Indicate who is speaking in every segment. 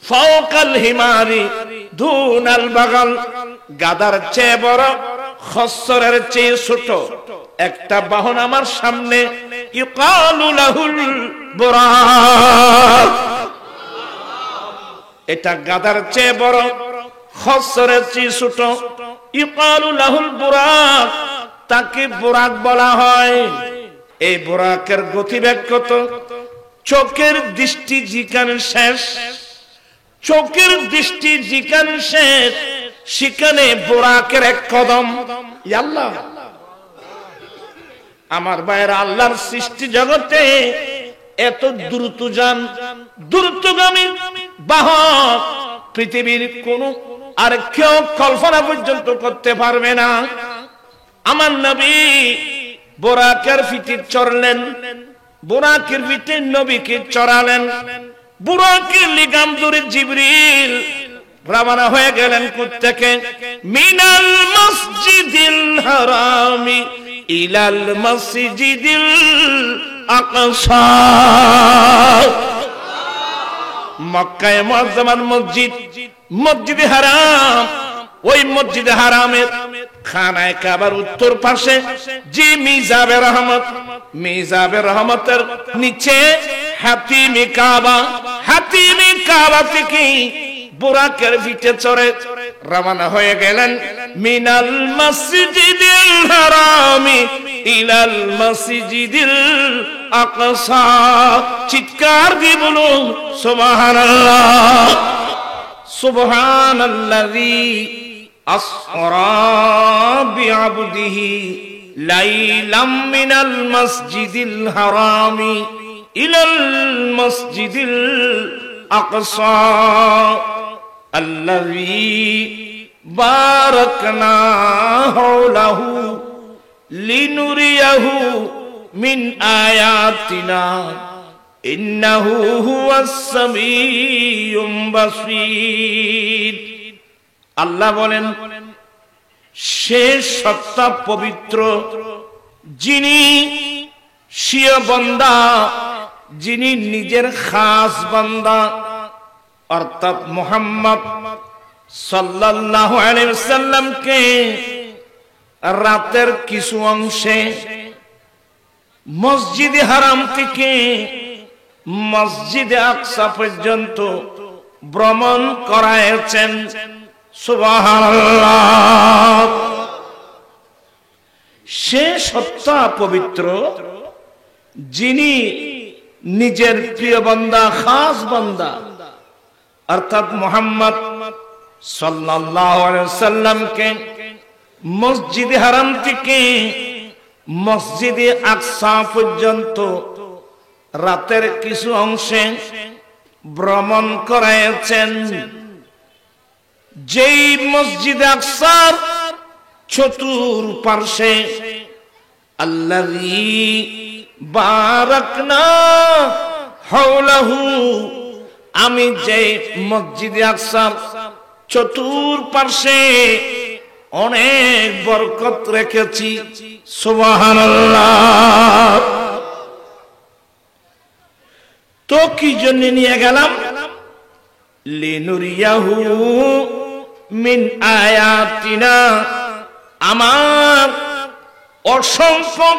Speaker 1: ফাওকাল হিমারি দুনাল বাগাল, গাদার চেয়ে বড়, খচ্চরের চেয়ে ছোট একটা বাহন আমার সামনে। ইউকালু লাহুল বুরাক, এটা গাদার চেয়ে বড়, খচ্চরের চেয়ে ছোট। ইউকালু লাহুল বুরাক, তাকে বুরাক বলা হয়। এই বুরাকের গতিবেগ কত? চোখের দৃষ্টি যেখানে শেষ, চোখের দৃষ্টি যেখানে শেষ, সেখানে বুরাকের এক কদম। আল্লাহ, আমার ভাইয়েরা, আল্লাহর সৃষ্টি জগতে এত দ্রুতযান, দ্রুতগামী বাহন পৃথিবীর কোন আর কেউ কল্পনা পর্যন্ত করতে পারবে না। আমার নবী বুরাকের পিঠে চড়লেন, বুরাকের পিঠে নবীকে চড়ালেন। বুরাকের লিগাম ধরে জিবরিল রওনা হয়ে গেলেন কোত্থেকে? মিনাল মসজিদিল হারামি ইলাল মসজিদিল আকসা। মক্কায় মুআজ্জামার মসজিদ, মসজিদে হারাম, ওই মসজিদে হারামের খানায় কাবার উত্তর পাশে যে মিজাবে রহমত, মিজাবে রহমতের নিচে হাতিমে কাবা, হাতিমে কাবা থেকে বুরাকের পিঠে চড়ে রওনা হয়ে গেলেন মিনাল মসজিদিল হারামি ইলাল মসজিদিল আকসা। চিৎকার দিয়ে বলুন সুবহানাল্লাহ। সুবহানাল্লাযী আসরা বিআবদিহি লাইলাম মিনাল মসজিদিল হারামি ইলাল মসজিদিল আকসা আল্লাযী বারাকনা হাওলাহু লিনুরিয়াহু মিন আয়াতিনা ইন্নাহু হুয়াস সামিউম বাসীর। আল্লাহ বলেন, সে সত্তা পবিত্র, যিনি স্বীয় বান্দা, যিনি নিজের খাস বান্দা, অর্থাৎ মুহাম্মদ সাল্লাল্লাহু আলাইহি ওয়াসাল্লামকে রাতের কিছু অংশে মসজিদে হারাম থেকে মসজিদে আকসা পর্যন্ত ভ্রমণ করায়ছেন। সুবহানাল্লাহ। সে সত্তা পবিত্র, যিনি নিজের প্রিয় বান্দা, খাস বান্দা অর্থাৎ মুহাম্মদ সাল্লাল্লাহু আলাইহি ওয়াসাল্লামকে মসজিদে হারাম থেকে মসজিদে আকসা পর্যন্ত রাতের কিছু অংশে ভ্রমণ করায়ছেন। যেই মসজিদে আকসার চতুর্পার্শ্বে আল্লাযী বারাকনা হাওলাহু, আমি যে মসজিদে আকসার চতুর্পার্শ্বে অনেক বরকত রেখেছি। সুবহানাল্লাহ। তো কি জন্য নিয়ে গেলাম? লিনুরিয়াহু মিন আয়াতিনা, আমার অসংখ্য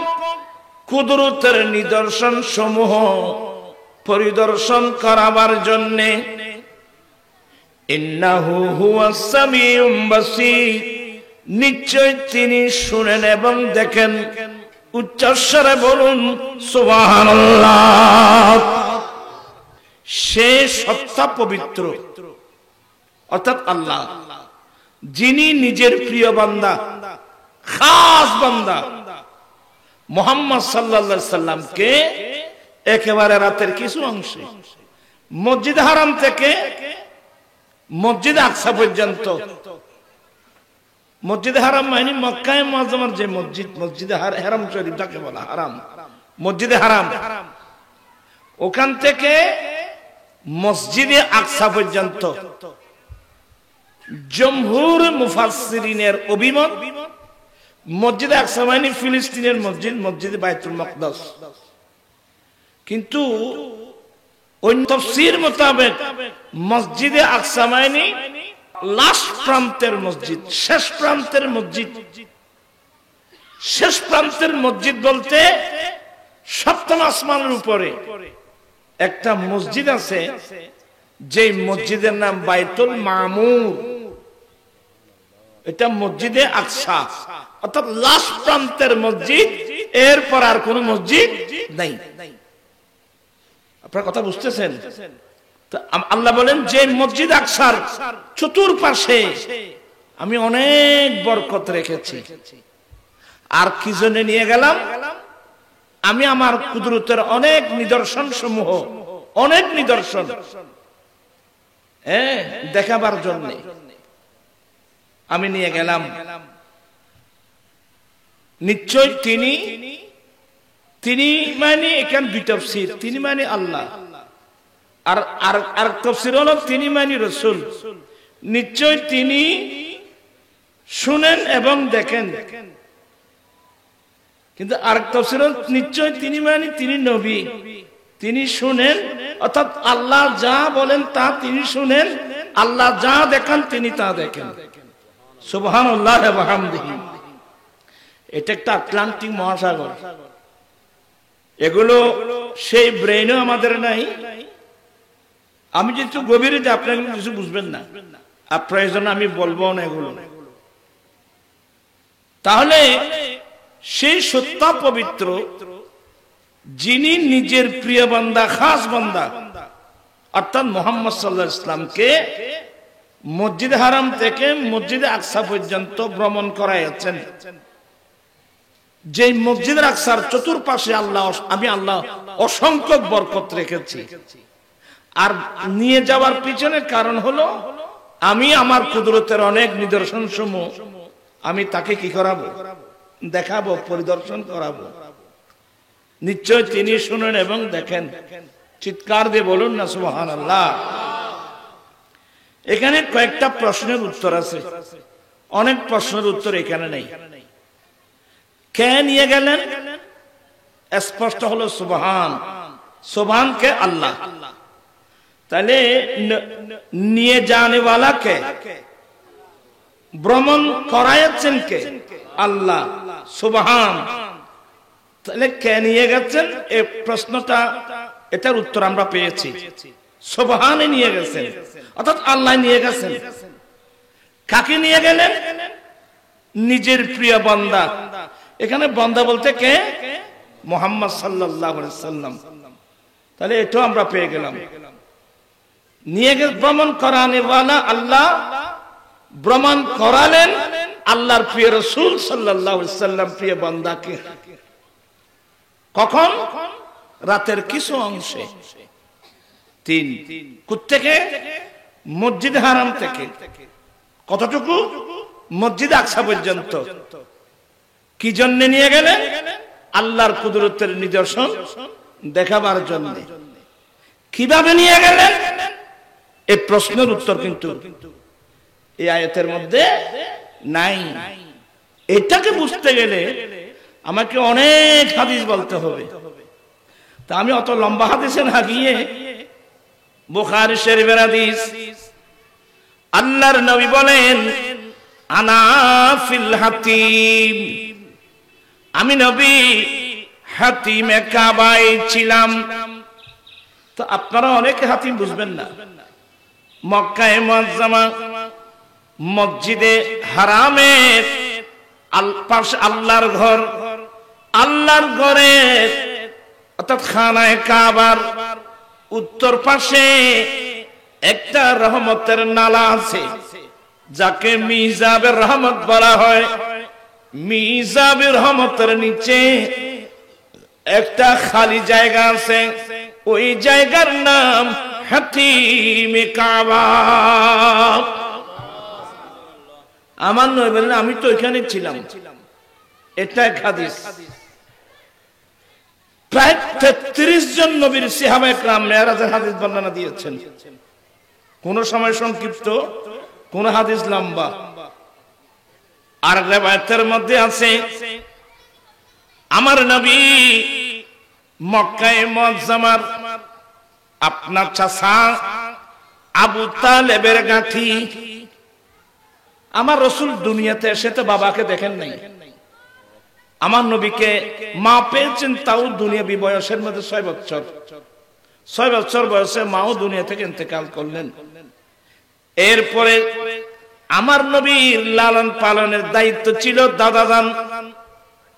Speaker 1: কুদরতের নিদর্শন সমূহ পরিদর্শন করাবার জন্য। ইন্নাহু হুয়াস সামিউম বাসীর, নিশ্চয় তিনি শুনেন এবং দেখেন। উচ্চস্বরে বলুন সুবহানাল্লাহ। সে সত্তা পবিত্র অর্থাৎ আল্লাহ, যিনি নিজের প্রিয় বান্দা, খাস বান্দা মুহাম্মদ সাল্লাল্লাহু আলাইহি সাল্লামকে একেবারে রাতের কিছু অংশে মসজিদ হারাম থেকে মসজিদ আকসা পর্যন্ত। মসজিদ হারাম মানে মক্কায় মুআজ্জামার যে মসজিদ, মসজিদে হারাম শরীফ যাকে বলা হারাম, মসজিদে হারাম, ওখান থেকে মসজিদে আকসা পর্যন্ত জমহুর মুফাসসিরিনের অভিমত, মসজিদে আকসা মানে ফিলিস্তিনের মসজিদ, মসজিদে বাইতুল মাকদাস। কিন্তু ওই তাফসীর মোতাবেক মসজিদে আকসা মানে লাস্ট প্রান্তের মসজিদ, শেষ প্রান্তের মসজিদ। শেষ প্রান্তের মসজিদ বলতে সপ্তম আসমানের উপরে একটা মসজিদ আছে, যে মসজিদের নাম বাইতুল মামুর। এটা মসজিদে আকসা, অর্থাৎ লাস্ট প্রান্তের মসজিদ, এরপর আর কোন মসজিদ নাই। আপনার কথা বুঝতেছেন? আল্লাহ বলেন যে মসজিদ আকসার চতুর্পাশে আমি অনেক বরকত রেখেছি। আর কি জন্য নিয়ে গেলাম? আমি আমার কুদরতের অনেক নিদর্শন সমূহ, অনেক নিদর্শন দেখাবার জন্য আমি নিয়ে গেলাম। নিশ্চয় তিনি মানে এখানে দুই তাফসীর, তিনি মানে আল্লাহ, আর তাফসীর হলো তিনি মানে রাসূল। নিশ্চয় তিনি শুনেন এবং দেখেন, কিন্তু আর তাফসীর হলো নিশ্চয় তিনি মানে তিনি নবী, তিনি শুনেন, অর্থাৎ আল্লাহ যা বলেন তা তিনি শুনেন, আল্লাহ যা দেখান তিনি তা দেখেন। সুবহানাল্লাহ ওয়া বিহামদিহি। এটা একটা আটলান্টিক মহাসাগর। এগুলো সেই ব্রেইনও আমাদের নাই। আমি যেহেতু গভীরে যে আপনারা কিছু বুঝবেন না, আপনার এই জন্য আমি বলবো না এগুলো। তাহলে সেই সত্য পবিত্র, যিনি নিজের প্রিয় বান্দা, খাস বান্দা অর্থাৎ মুহাম্মদ সাল্লাল্লাহু আলাইহি ওয়াসাল্লামকে মসজিদ হারাম থেকে মসজিদে আকসা পর্যন্ত ভ্রমণ করাইছেন। যে মসজিদের আকসার চতুর্পাশে আমি আল্লাহ অসংখ্য বরকত রেখেছি। আর নিয়ে যাওয়ার পিছনে কারণ হলো আমি আমার কুদরতের অনেক নিদর্শন সমূহ আমি তাকে কি করাবো? দেখাবো, পরিদর্শন করাবো। নিশ্চয় তিনি শুনেন এবং দেখেন। চিৎকার দিয়ে বলুন না সুবহানাল্লাহ। এখানে কয়েকটা প্রশ্নের উত্তর আছে, অনেক প্রশ্নের উত্তর এখানে নেই। কে নিয়ে গেলেন? স্পষ্ট হলো সুবহান। সুবহান কে? আল্লাহ। তাহলে নিয়ে যানে ওয়ালা কে? ভ্রমণ করাচ্ছেন কে? আল্লাহ। সুবহান। তাহলে কে নিয়ে গেছেন? এই প্রশ্নটা, এটার উত্তর আমরা পেয়েছি। সুবহানে নিয়ে গেছেন, অর্থাৎ আল্লাহ নিয়ে গেছেন। কাকে নিয়ে গেলেন? নিজের প্রিয় বান্দা। এখানে বান্দা বলতে কে? মুহাম্মদ সাল্লাল্লাহু আলাইহি ওয়াসাল্লাম। তাহলে এটাও আমরা পেয়ে গেলাম। নিয়ে গেল ভ্রমণ করানে ওয়ালা আল্লাহ, ভ্রমণ করালেন আল্লাহর প্রিয় রাসূল সাল্লাল্লাহু আলাইহি ওয়াসাল্লাম প্রিয় বান্দাকে। কখন? রাতের কিছু অংশে। থেকে মসজিদ হারাম থেকে কতটুকু? মসজিদ আকসা পর্যন্ত। কি জন্য নিয়ে গেলেন? আল্লাহর কুদরতের নিদর্শন দেখাবার জন্য। কিভাবে নিয়ে গেলেন? এই প্রশ্নের উত্তর কিন্তু এই আয়াতের মধ্যে নাই। এটাকে বুঝতে গেলে আমাকে অনেক হাদিস বলতে হবে। তা আমি অত লম্বা হাদিসে না গিয়ে বুখারী শরীফের হাদিস, আল্লাহর নবী বলেন আনা ফিল হাতিম, আমি নবী হাতিমে কাবায় ছিলাম। তো আপনারা অনেকে হাতিম বুঝবেন না। মক্কায়ে মুআজ্জামা মসজিদে হারামের পাশে আল্লাহর ঘর, আল্লাহর ঘরের অর্থাৎ খানায়ে কাবার উত্তর পাশে একটা রহমতের নালা আছে, যাকে মিজাবের রহমত বলা হয়। মিজাবের রহমতের নিচে একটা খালি জায়গা আছে, ওই জায়গার নাম হাতিমে কাবা। আমার নবী বলেন আমি তো এখানে ছিলাম। এটা এক হাদিস। প্রায় 33 জন নবীর সাহাবায়ে কেরাম মেরাজের হাদিস বর্ণনা দিয়েছেন। কোন সময় সংক্ষিপ্ত, কোন হাদিস লম্বা। আর রিওয়ায়াতের মধ্যে আছে আমার নবী মক্কায়ে মুআজ্জামার আপনার চাচা আবু তালেবের গাঁঠি। আমার রসুল দুনিয়াতে এসে তো বাবাকে দেখেন নাই। আমার নবীকে মা পেয়েছেন তাও দুনিয়াবী বয়সের মধ্যে 6 বছর। 6 বছর বয়সে মাও দুনিয়া থেকে ইন্তেকাল করলেন। এরপরে আমার নবীর লালন পালনের দায়িত্ব ছিল দাদাজান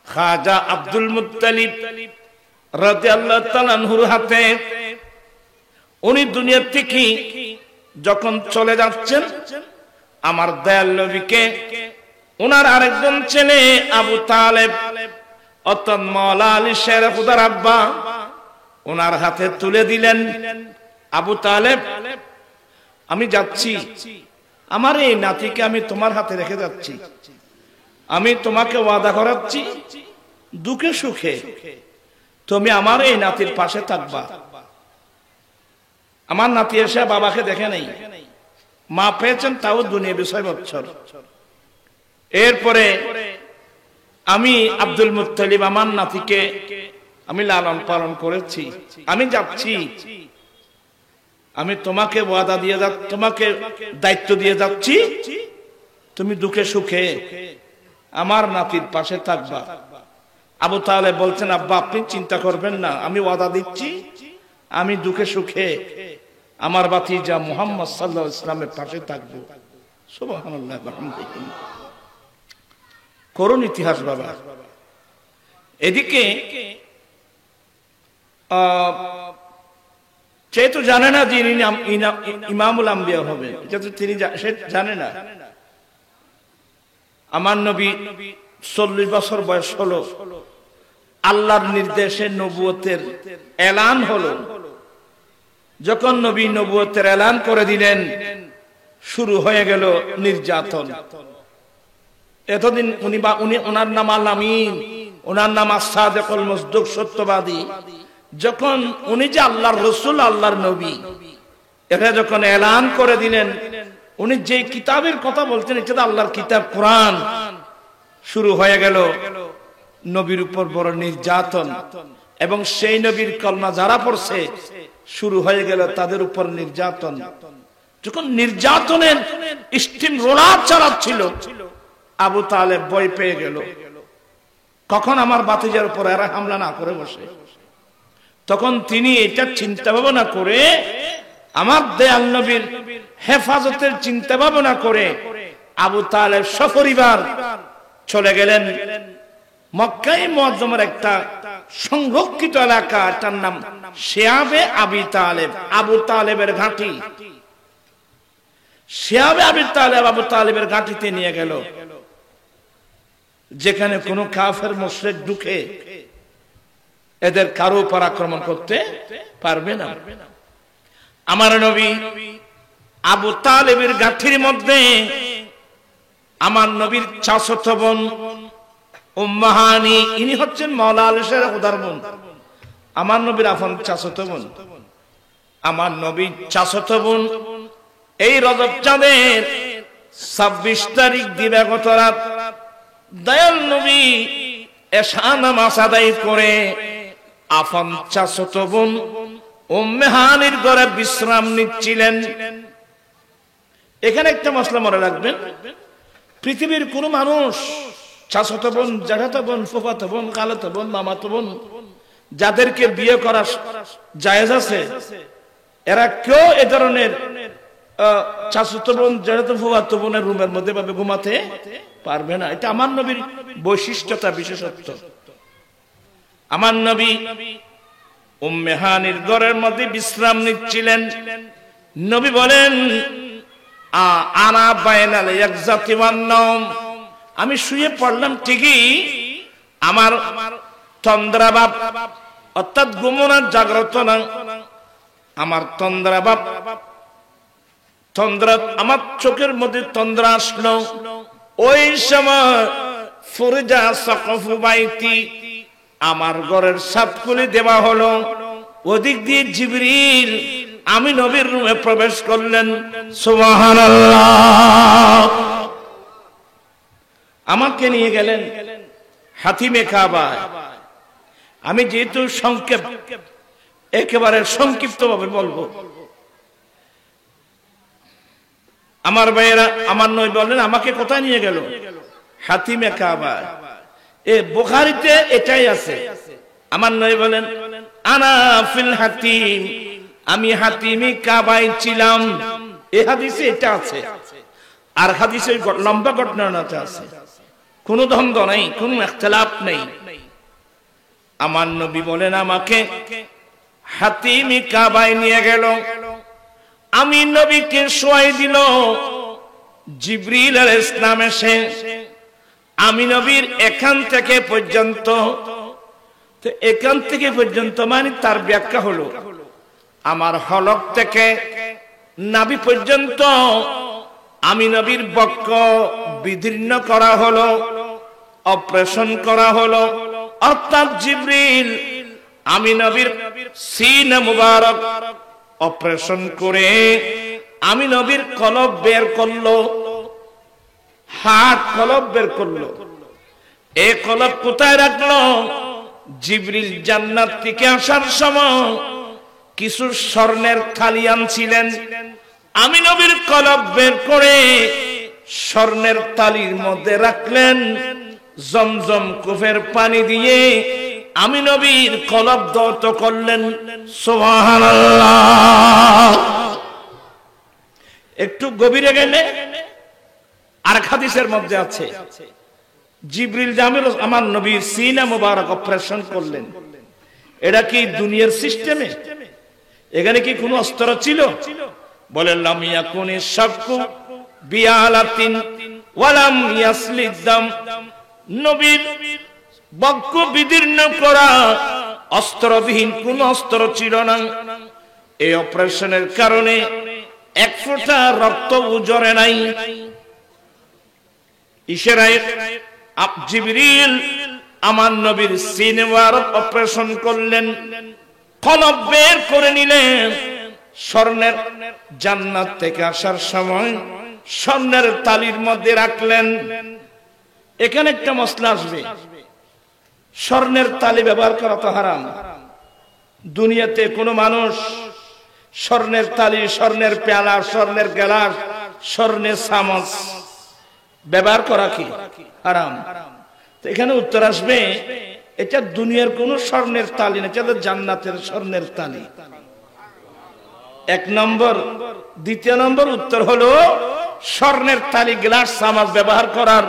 Speaker 1: খাজা আব্দুল মুত্তালিব রাদিয়াল্লাহু তাআলা আনহুর হাতে। উনি দুনিয়া থেকে যখন চলে যাচ্ছেন, আমার দয়াল নবীকে ওনার আরেকজন ছেলে আবু তালেব অর্থাৎ মাওলা আলী শের খুদার আব্বা ওনার হাতে তুলে দিলেন। আবু তালেব, আমি যাচ্ছি, আমার এই নাতিকে আমি তোমার হাতে রেখে যাচ্ছি। আমি তোমাকে ওয়াদা করাচ্ছি, দুঃখে সুখে তুমি আমার এই নাতির পাশে থাকবা। আমার নাতি এসে বাবাকে দেখে নেই, মা পেয়েছেন তাও দুনিয়া 6 বছর। এরপরে আমি আব্দুল মুত্তালিব আমার নাতিকে আমি লালন পালন করেছি। আমি যাচ্ছি, আমি তোমাকে ওয়াদা দিয়ে তোমাকে দায়িত্ব দিয়ে যাচ্ছি, তুমি দুঃখে সুখে আমার নাতির পাশে থাকবা। আবু তালেব বলছেন, আব্বা আপনি চিন্তা করবেন না, আমি ওয়াদা দিচ্ছি, আমি দুঃখে সুখে আমার ভাতিজা মুহাম্মদ সাল্লাল্লাহু আলাইহি ওয়াসাল্লামের পাশে থাকবো। সুবহানাল্লাহ, আলহামদুলিল্লাহ। করুন ইতিহাস বাবা। এদিকে সে তো জানে না যে ইমামুল আম্বিয়া হবে, এটা তো তিনি জানে না। আমার নবী 40 বছর বয়স হলো, আল্লাহর নির্দেশে নবুয়তের এলান হলো। যখন নবী নবুয়তের এলান করে দিলেন, শুরু হয়ে গেল নির্যাতন। এতদিন উনি ওনার নাম আল আমিন, ওনার নাম আস-সাদিকুল মুসদুক, সত্যবাদী। যখন উনি যে আল্লাহর রসুল, আল্লাহর নবী, এটা যখন এলান করে দিলেন, উনি যে কিতাবের কথা বলছেন এটা আল্লাহর কিতাব কোরআন, শুরু হয়ে গেল নবীর উপর বড় নির্যাতন। এবং সেই নবীর কলমা যারা পড়ছে, শুরু হয়ে গেল তাদের উপর নির্যাতন। যখন নির্যাতনের স্টিম রোলার চালাচ্ছিল, আবু তালেব ভয় পেয়ে গেল, কখন আমার ভাতিজার উপর এরা হামলা না করে বসে। তখন তিনি এটা চিন্তা ভাবনা করে, আমার দয়াল নবীর হেফাজতের চিন্তা ভাবনা করে আবু তালেব সপরিবার চলে গেলেন মক্কায় মুআজ্জমের একটা সংরক্ষিত এলাকা, তার নাম শিয়াবে আবি তালেব, আবু তালেবের ঘাঁটি। শিয়াবে আবি তালেব আবু তালেবের ঘাঁটিতে নিয়ে গেল, যেখানে কোনো কাফের মুশরিক ঢুকে এদের কারো উপর আক্রমণ করতে পারবে না। আমার নবী আবু তালেবের গাঁঠির মধ্যে আমার নবীর চাচাতো বোন উম্মে হানি, ইনি হচ্ছেন মাওলা আলী শের খুদার বোন, আমার নবীর আপন চাচাতো বোন। আমার নবীর চাচাতো বোন এই রজব চাঁদের 26 তারিখ দিবাগত রাত দয়াল নবী এশা নামাজ আদায় করে আপন চাচাতো বোন উম্মে হানির ঘরে বিশ্রাম নিচ্ছিলেন। এখানে একটা মশলা মনে রাখবেন, পৃথিবীর কোন মানুষ চাচাতো বোন, জ্যাঠাতো বোন, ফুফাতো বোন, খালাতো বোন, মামাতো বোন যাদেরকে বিয়ে করা জায়েজ আছে, এরা কেউ এ ধরনের চাচাতো বোন, জ্যাঠাতো, ফুফাতো বোনের রুমের মধ্যে ভাবে ঘুমাতে পারবে না। এটা আমার নবীর বৈশিষ্ট্যতা, বিশেষত্ব। আমার নবী উম্মে হানির ঘরের মধ্যে বিশ্রাম নিচ্ছিলেন। নবী বলেন, আনা বাইনাল ইয়াকজাতি ওয়ান নাওম, আমি শুয়ে পড়লাম ঠিকই, আমার তন্দ্রাভাব অর্থাৎ ঘুমনা জাগ্রত না, আমার তন্দ্রাভাব, তন্দ্রা, আমার চোখের মধ্যে তন্দ্রা আসলো। ওই সময় ফুরজা সাকফু বাইতি, আমার ঘরের ছাদ খুলে দেওয়া হলো। ওদিক দিয়ে জিবরিল আমি নবীর রুমে প্রবেশ করলেন। সুবহানাল্লাহ। আমাকে নিয়ে গেলেন হাতিমে কাবা। আমি যেহেতু সংক্ষেপ একেবারে সংক্ষিপ্ত ভাবে বলবো। আমার ভাইয়েরা, আমার নবী বললেন আমাকে কোথায় নিয়ে গেল? হাতিমে কাবা। বুখারীতে এটাই আছে। আমার নবী বলেন আনা ফিল হাতিম, আমি হাতিমি কাবায় ছিলাম। এই হাদিসে এটা আছে। আর হাদিসে লম্বা ঘটনাটা আছে, কোনো দ্বন্দ্ব নেই, কোনো ইখতিলাফ নেই। আমার নবী বলেন আমাকে হাতিমি কাবায় নিয়ে গেল। আমি নবীকে শোয়াই দিল। জিবরিল আলাইহিস সালাম এসে আমি নবীর এখান থেকে পর্যন্ত, তো এখান থেকে পর্যন্ত মানে তার ব্যাখ্যা হলো আমার হলক থেকে নাভি পর্যন্ত আমি নবীর বক্ষ বিদীর্ণ করা হলো, অপারেশন করা হলো। অর্থাৎ জিবরিল আমি নবীর সিনা মুবারক অপারেশন করে আমি নবীর কলব বের করলো, হাত কলব বের করলো। এই কলব কোথায় রাখলো? জিবরিল জান্নাত থেকে আসার সময় কিছু স্বর্ণের থালি আনছিলেন। আমি নবীর কলব বের করে স্বর্ণের থালির মধ্যে রাখলেন। জমজম কূপের পানি দিয়ে আমি নবীর কলব ধৌত করলেন। সুবহানাল্লাহ। একটু গভীরে গেলে আর হাদিসের মধ্যে আছে জিবরিল জামিল আমার নবীর সিনা মুবারক অপারেশন করলেন। এটা কি দুনিয়ার সিস্টেমে? এখানে কি কোনো অস্ত্র ছিল? বলে লাম ইয়াকুনি শাক্কু বিআলাতিন ওয়ালাম ইয়াসলিদাম। নবীর বক্ষ বিদীর্ণ করা অস্ত্রবিহীন কোন অস্ত্র ছিল না। এই অপারেশনের কারণে এক ফোঁটা রক্ত ঝরে নাই। ইশারায় জিবরিল আমার নবীর সিনা মুবারক অপারেশন করলেন, কলব বের করে নিলেন। স্বর্ণের জান্নাত থেকে আসার সময় স্বর্ণের থালির মধ্যে রাখলেন। এখানে একটা মসলা আসবে, স্বর্ণের থালি ব্যবহার করা তো হারাম। দুনিয়াতে কোনো মানুষ স্বর্ণের থালি, স্বর্ণের পেয়ালা, স্বর্ণের গ্লাস, স্বর্ণের চামচ ব্যবহার করা কি হারাম? তো এখানে উত্তর আসবে এটা দুনিয়ার কোন স্বর্ণের থালি না, এটা জান্নাতের স্বর্ণের থালি। এক নম্বর। দ্বিতীয় নম্বর উত্তর হলো স্বর্ণের থালি, গ্লাস, চামচ ব্যবহার করার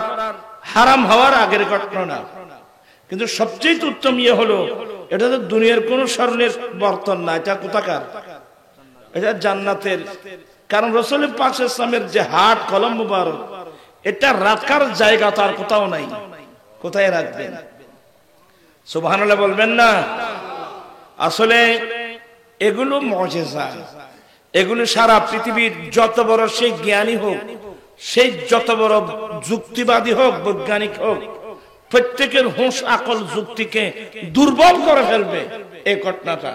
Speaker 1: হারাম হওয়ার আগের ঘটনা। কিন্তু সবচেয়ে উত্তম হলো এটা তো দুনিয়ার কোন স্বর্ণের বর্তন না, এটা কোথাকার? এটা জান্নাতের। কারণ রাসূল পাক সাল্লাল্লাহু আলাইহি ওয়াসাল্লামের যে হাত কলম মুবারক, এটা রাখার জায়গা তার কোথাও নাই। কোথায় রাখবেন? সুবহানাল্লাহ বলবেন না? আসলে এগুলো মুজিজা। এগুলো সারা পৃথিবীর যত বড় সেই জ্ঞানী হোক, সেই যত বড় যুক্তিবাদী হোক, বৈজ্ঞানিক হোক, প্রত্যেকের হুঁশ আকল যুক্তিকে দুর্বল করে ফেলবে এই ঘটনাটা।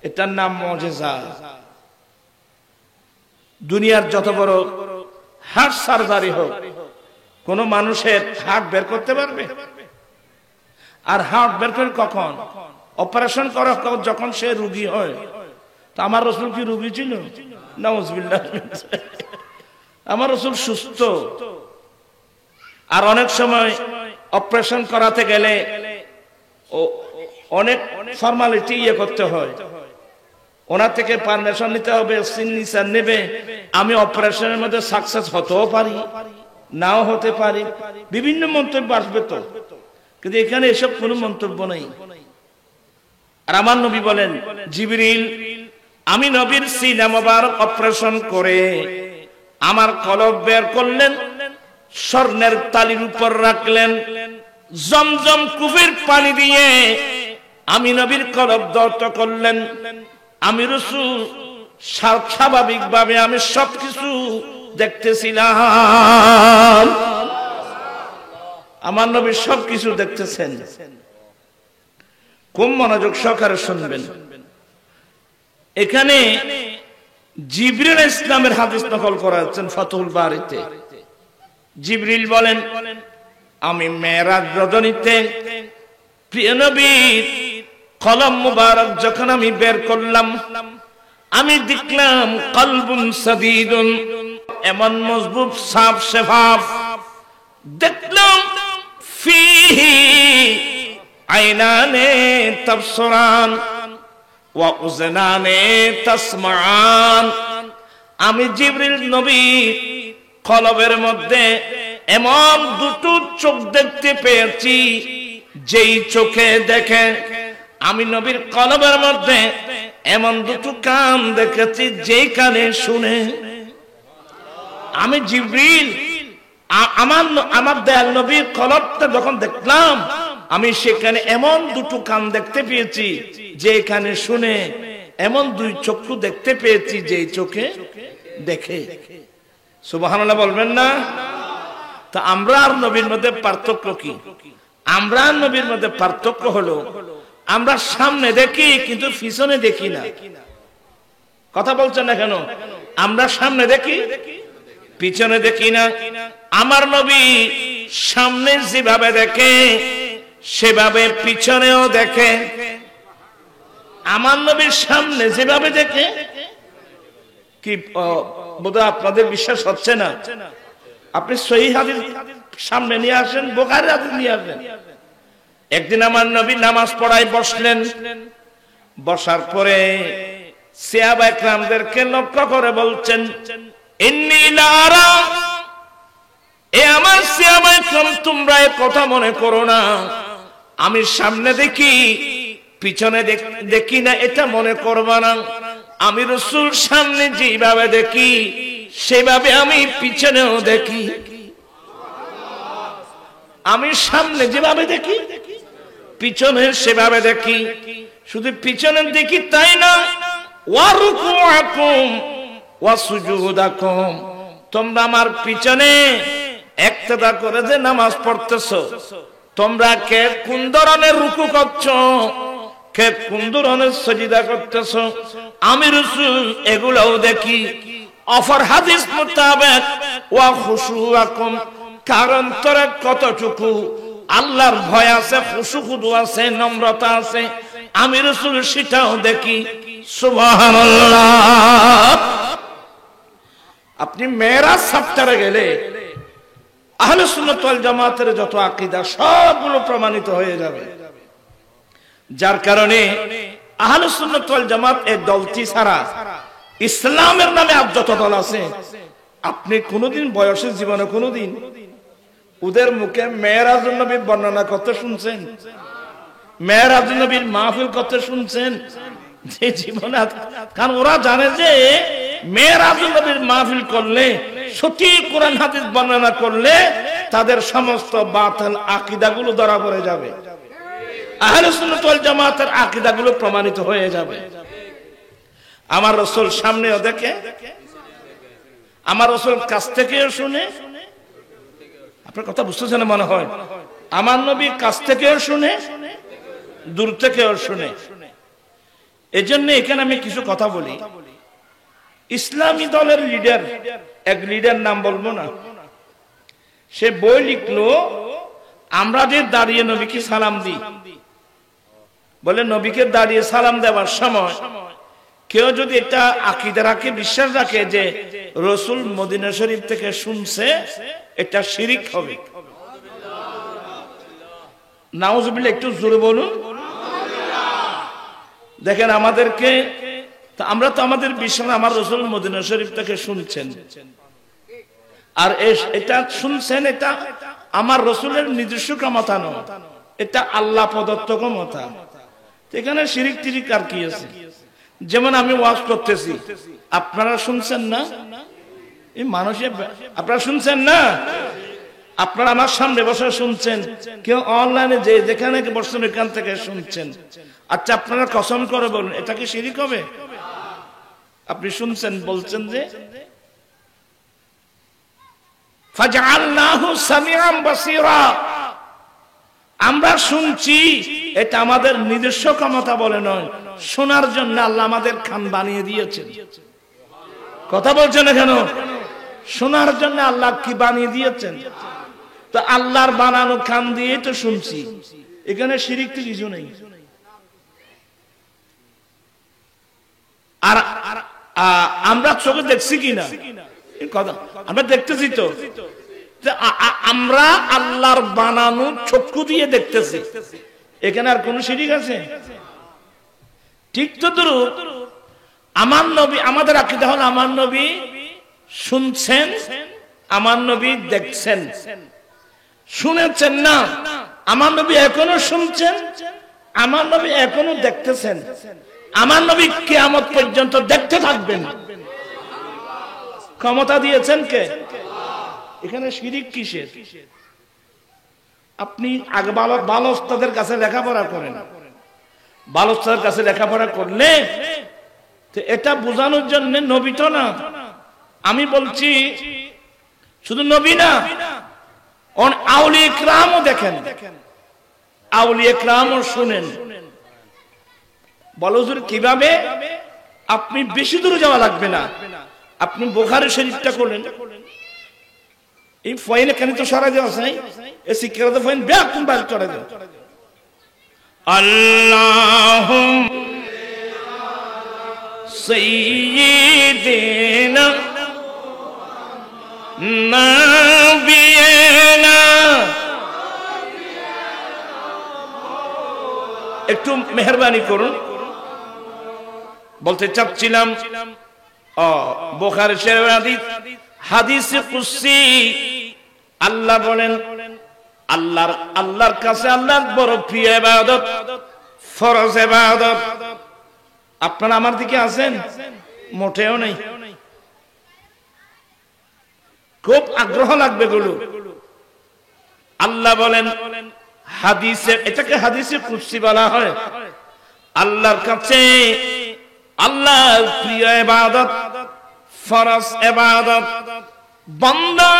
Speaker 1: এটার নাম মুজিজা। দুনিয়ার যত বড় হার্ট সার্জারি হোক, কোন মানুষের হার্ট বের করতে পারবে? আর হার্ট বের করে কখন? অপারেশন করা যখন সে রোগী হয়। তো আমার রাসূল কি রোগী ছিল? নাউজুবিল্লাহ। আমার রাসূল সুস্থ। আর অনেক সময় অপারেশন করাতে গেলে অনেক ফর্মালিটি করতে হয়। ওনার থেকে পারমিশন নিতে হবে, সিগনেচার নেবে। আমি অপারেশনের মধ্যে সাকসেস হতেও পারি, নাও হতে পারি, বিভিন্ন মন্তব্য আসবে তো। কিন্তু এখানে এসব কোনো মন্তব্য নেই। আর আমার নবী বলেন জিবরিল আমি নবীর সিনা মুবারক অপারেশন করে আমার কলব বের করলেন, স্বর্ণের থালির উপর রাখলেন। জমজম কূপের পানি দিয়ে আমি নবীর কলব ধৌত করলেন। আমি রাসূল স্বাভাবিকভাবে আমি সবকিছু দেখতেছিলাম। আমার নবী সবকিছু দেখতেছেন। খুব মনোযোগ সহকারে শুনবেন। এখানে জিবরিল ইসলামের হাদিস নকল করা হচ্ছে ফাতহুল বারীতে। জিবরিল বলেন আমি মেরাজ রজনীতে প্রিয় নবীর কলম মুবারক যখন আমি বের করলাম, আমি দেখলাম কলবুন সাদীদুন, এমন মজবুত সাফ শাফাফ। দেখলাম ফিহি আইনানে তাবসুরান ওয়া উযনানে তাসমাআন। আমি জিবরিল নবী কলবের মধ্যে এমন দুটো চোখ দেখতে পেয়েছি, যেই চোখে দেখে। আমি নবীর কলবের মধ্যে এমন দুটো কান দেখেছি, যেই কানে শুনে। আমি জিবরিল আমার দয়াল নবীর কলবটা যখন দেখলাম, আমি সেখানে এমন দুটো কান দেখতে পেয়েছি, যে কানে শুনে। এমন দুই চক্ষু দেখতে পেয়েছি, যেই চোখে দেখে। সুবহানাল্লাহ বলবেন না? তা আমরা আর নবীর মধ্যে পার্থক্য কি? আমরা আর নবীর মধ্যে পার্থক্য হলো, আমরা সামনে দেখি কিন্তু পিছনে দেখি না। কথা বলছেন না কেন? আমরা সামনে দেখি, পিছনে দেখি না। আমার নবী সামনে যেভাবে দেখে, সেভাবে পিছনেও দেখে। আমার নবীর সামনে যেভাবে দেখে, কি বোধহয় আপনাদের বিশ্বাস হচ্ছে না? আপনি সহিহ হাদিস সামনে নিয়ে আসেন, বুখারী হাদিস নিয়ে আসেন। একদিন আমার নবী নামাজ পড়ায় বসলেন। বসার পরে সাহাবা একরামদেরকে লক্ষ্য করে বলছেন, ইন্নী লা আরা, এ আমার সাহাবা একরাম, তোমরা এই কথা মনে করো না আমি সামনে দেখি পিছনে দেখি না, এটা মনে করবা না। আমি রাসূল সামনে যেভাবে দেখি, সেভাবে আমি পিছনেও দেখি। আমি সামনে যেভাবে দেখি, পিছনে সেভাবে দেখি। শুধু পিছনে দেখি তাই না, ওয়া রুকুআকুম ওয়া সুজুদাকুম, তোমরা আমার পিছনে ইক্তেদা করে যে নামাজ পড়তেছো, তোমরা কে কোন ধরনের রুকু করছো, কে কোন ধরনের সিজদা করতেছো, আমি রাসূল এগুলোও দেখি। অফার হাদিস মোতাবেক ওয়া খুশুআকুম, কারণ তোরা কতটুকু আল্লাহর ভয় আছে, খুশু আছে, নম্রতা আছে, আমি রাসূল সেটাও দেখি। সুবহানাল্লাহ। আপনি মেরাজ সফরে গেলে আহলে সুন্নাত ওয়াল জামাতের যত আকীদা সবগুলো প্রমাণিত হয়ে যাবে। যার কারণে আহলে সুন্নাত ওয়াল জামাত এই দলটি ছাড়া ইসলামের নামে আর যত দল আছে, আপনি কোনোদিন বয়সের জীবনে কোনোদিন ওদের মুখে মেরাজুন নবীর বর্ণনা করতে শুনছেন? মেরাজুন নবীর মাহফিল করতে শুনছেন? যে জীবনে, কারণ ওরা জানে যে মেরাজুন নবীর মাহফিল করলে, সঠিক কোরআন হাদিস বর্ণনা করলে তাদের সমস্ত বাতিল আকীদাগুলো ধরা পড়ে যাবে, আহলে সুন্নাত ওয়াল জামাতের আকীদাগুলো প্রমাণিত হয়ে যাবে। আমার রাসূল সামনেও দেখে, আমার রাসূল কাছ থেকেও শুনে। আপনার কথা বুঝতেছেন মনে হয়? আমার নবী কাছ থেকেও শুনে, দূর থেকেও শুনে। এজন্য এখানে আমি কিছু কথা বলি। ইসলামী দলের লিডার, এক লিডার নাম বলবো না, সে বই লিখলো, আমরা যে দাঁড়িয়ে নবীকে সালাম দিই, বলে নবীকে দাঁড়িয়ে সালাম দেওয়ার সময় কেউ যদি এটা আকীদা রাখে, বিশ্বাস রাখে যে রাসূল মদিনা শরীফ থেকে শুনছে, এটা শিরিক হবে। নাউজুবিল্লাহ, একটু জোরে বলুন। দেখেন আমাদেরকে, আমরা তো আমাদের বিশ্বাস আমার রাসূল মদিনা শরীফ থেকে শুনছেন, আর এটা শুনছেন, এটা আমার রাসূলের নিজস্ব ক্ষমতা নয়, এটা আল্লাহ প্রদত্ত ক্ষমতা। এখানে শিরিক টিরিক আর কি আছে? যেমন আমি ওয়াজ করতেছি, আপনারা শুনছেন না? এই মানুষের, আপনারা শুনছেন না? আপনারা আমার সামনে বসে শুনছেন, কেউ অনলাইনে যে যেখানে বসছেন এখান থেকে শুনছেন। আচ্ছা, আপনারা কসম করে বলুন, এটা কি শিরিক হবে? আপনি শুনছেন, বলছেন যে ফাজআলনাহু সামিআন বাসীরা, আমরা শুনছি, এটা আমাদের নিজস্ব ক্ষমতা বলে নয়, শোনার জন্য আল্লাহ আমাদের কান বানিয়ে দিয়েছেন। কথা বলছেন কেন? শোনার জন্য আল্লাহ কি বানিয়ে দিয়েছেন? তো আল্লাহর বানানো কান দিয়ে তো শুনছি, এখানে শিরিক তো কিছু নেই। আর আমরা চোখে দেখছি কিনা কথা, আমরা দেখতেছি তো, আমরা আল্লাহর বানানো চক্ষু দিয়ে দেখতেছি, এখানে আর কোন শিরিক আছে? ঠিক তো দূর আমার নবী, আমাদের আকীদা হলো আমার নবী শুনছেন, আমার নবী দেখছেন। শুনেছেন না, আমার নবী এখনো শুনছেন, আমার নবী এখনো দেখতেছেন, আমার নবী কিয়ামত পর্যন্ত দেখতে থাকবেন। ক্ষমতা দিয়েছেন কে? এখানে শিরিক কিসের? আপনি আগে ভালো ওস্তাদের কাছে লেখাপড়া করেন, ভালো ওস্তাদের কাছে লেখাপড়া করলে এটা বোঝানোর জন্য নবী তো না, আমি বলছি শুধু নবী না, আউলিয়া কিরামও দেখেন, আউলিয়া কিরামও শুনেন। বলো হুজুর কিভাবে? আপনি বেশি দূরে যাওয়া লাগবে না, আপনি বুখারী শরীফটা করলেন, এই ফয়েল এখানে তো সরাই দেওয়া আছে, এই শিক্ষাগত ফয়েল ব্যাকুম বাইর করে দেও। আল্লাহুম্মা সাইয়্যিদিনা নাবিয়ানা, একটু মেহেরবানি করুন। বলতে চাচ্ছিলাম বুখারী শরীফের হাদিস, হাদিসে কুদসি, আল্লাহ বলেন, আল্লাহর কাছে আল্লাহর বড় প্রিয় ইবাদত ফরজ ইবাদত। আপনারা আমার দিকে আছেন? মোটেও নেই। খুব আগ্রহ লাগবে গুলো। আল্লাহ বলেন হাদিসে, এটাকে হাদিসে কুদসি বলা হয়, আল্লাহর কাছে আল্লাহর প্রিয় ইবাদত ফরজ ইবাদত। বান্দা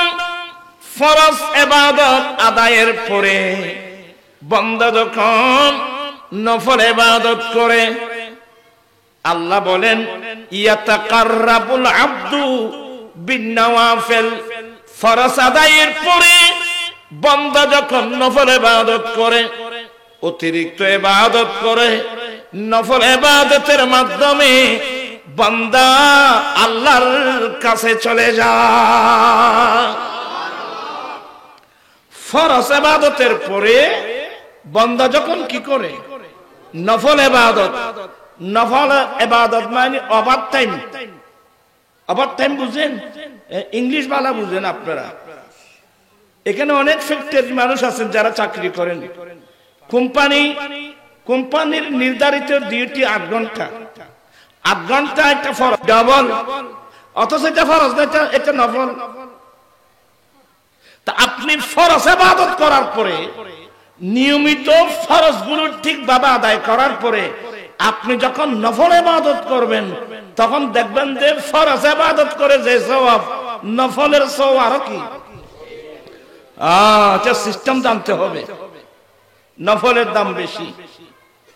Speaker 1: ফরজ ইবাদত আদায়ের পরে বান্দা যখন নফল ইবাদত করে, আল্লাহ বলেন ইয়াতাকাররাবুল আবদু বিন্নাওয়াফিল, ফরজ আদায়ের পরে বান্দা যখন নফল ইবাদত করে, অতিরিক্ত ইবাদত করে, নফল ইবাদতের মাধ্যমে বান্দা আল্লাহর কাছে চলে যায়। ফরজ ইবাদতের পরে বান্দা যখন কি করে? নফল ইবাদত। নফল ইবাদত মানে ওভার টাইম। ওভার টাইম বুঝেন? ইংলিশ বালা বুঝেন আপনারা? এখানে অনেক ফ্যাক্টরি মানুষ আছেন যারা চাকরি করেন, কোম্পানির নির্ধারিত ডিউটি 8 ঘন্টা, 8 ঘন্টা একটা ফরজ ডাবল, অথচ এটা ফরজ না, এটা নফল। তা আপনি ফরজ ইবাদত করার পরে, নিয়মিত ফরজগুলো ঠিকভাবে আদায় করার পরে আপনি যখন নফল ইবাদত করবেন, তখন দেখবেন যে ফরজ ইবাদত করে যে সওয়াব, নফলের সওয়াব আরো কি। এটা সিস্টেম জানতে হবে, নফলের দাম বেশি।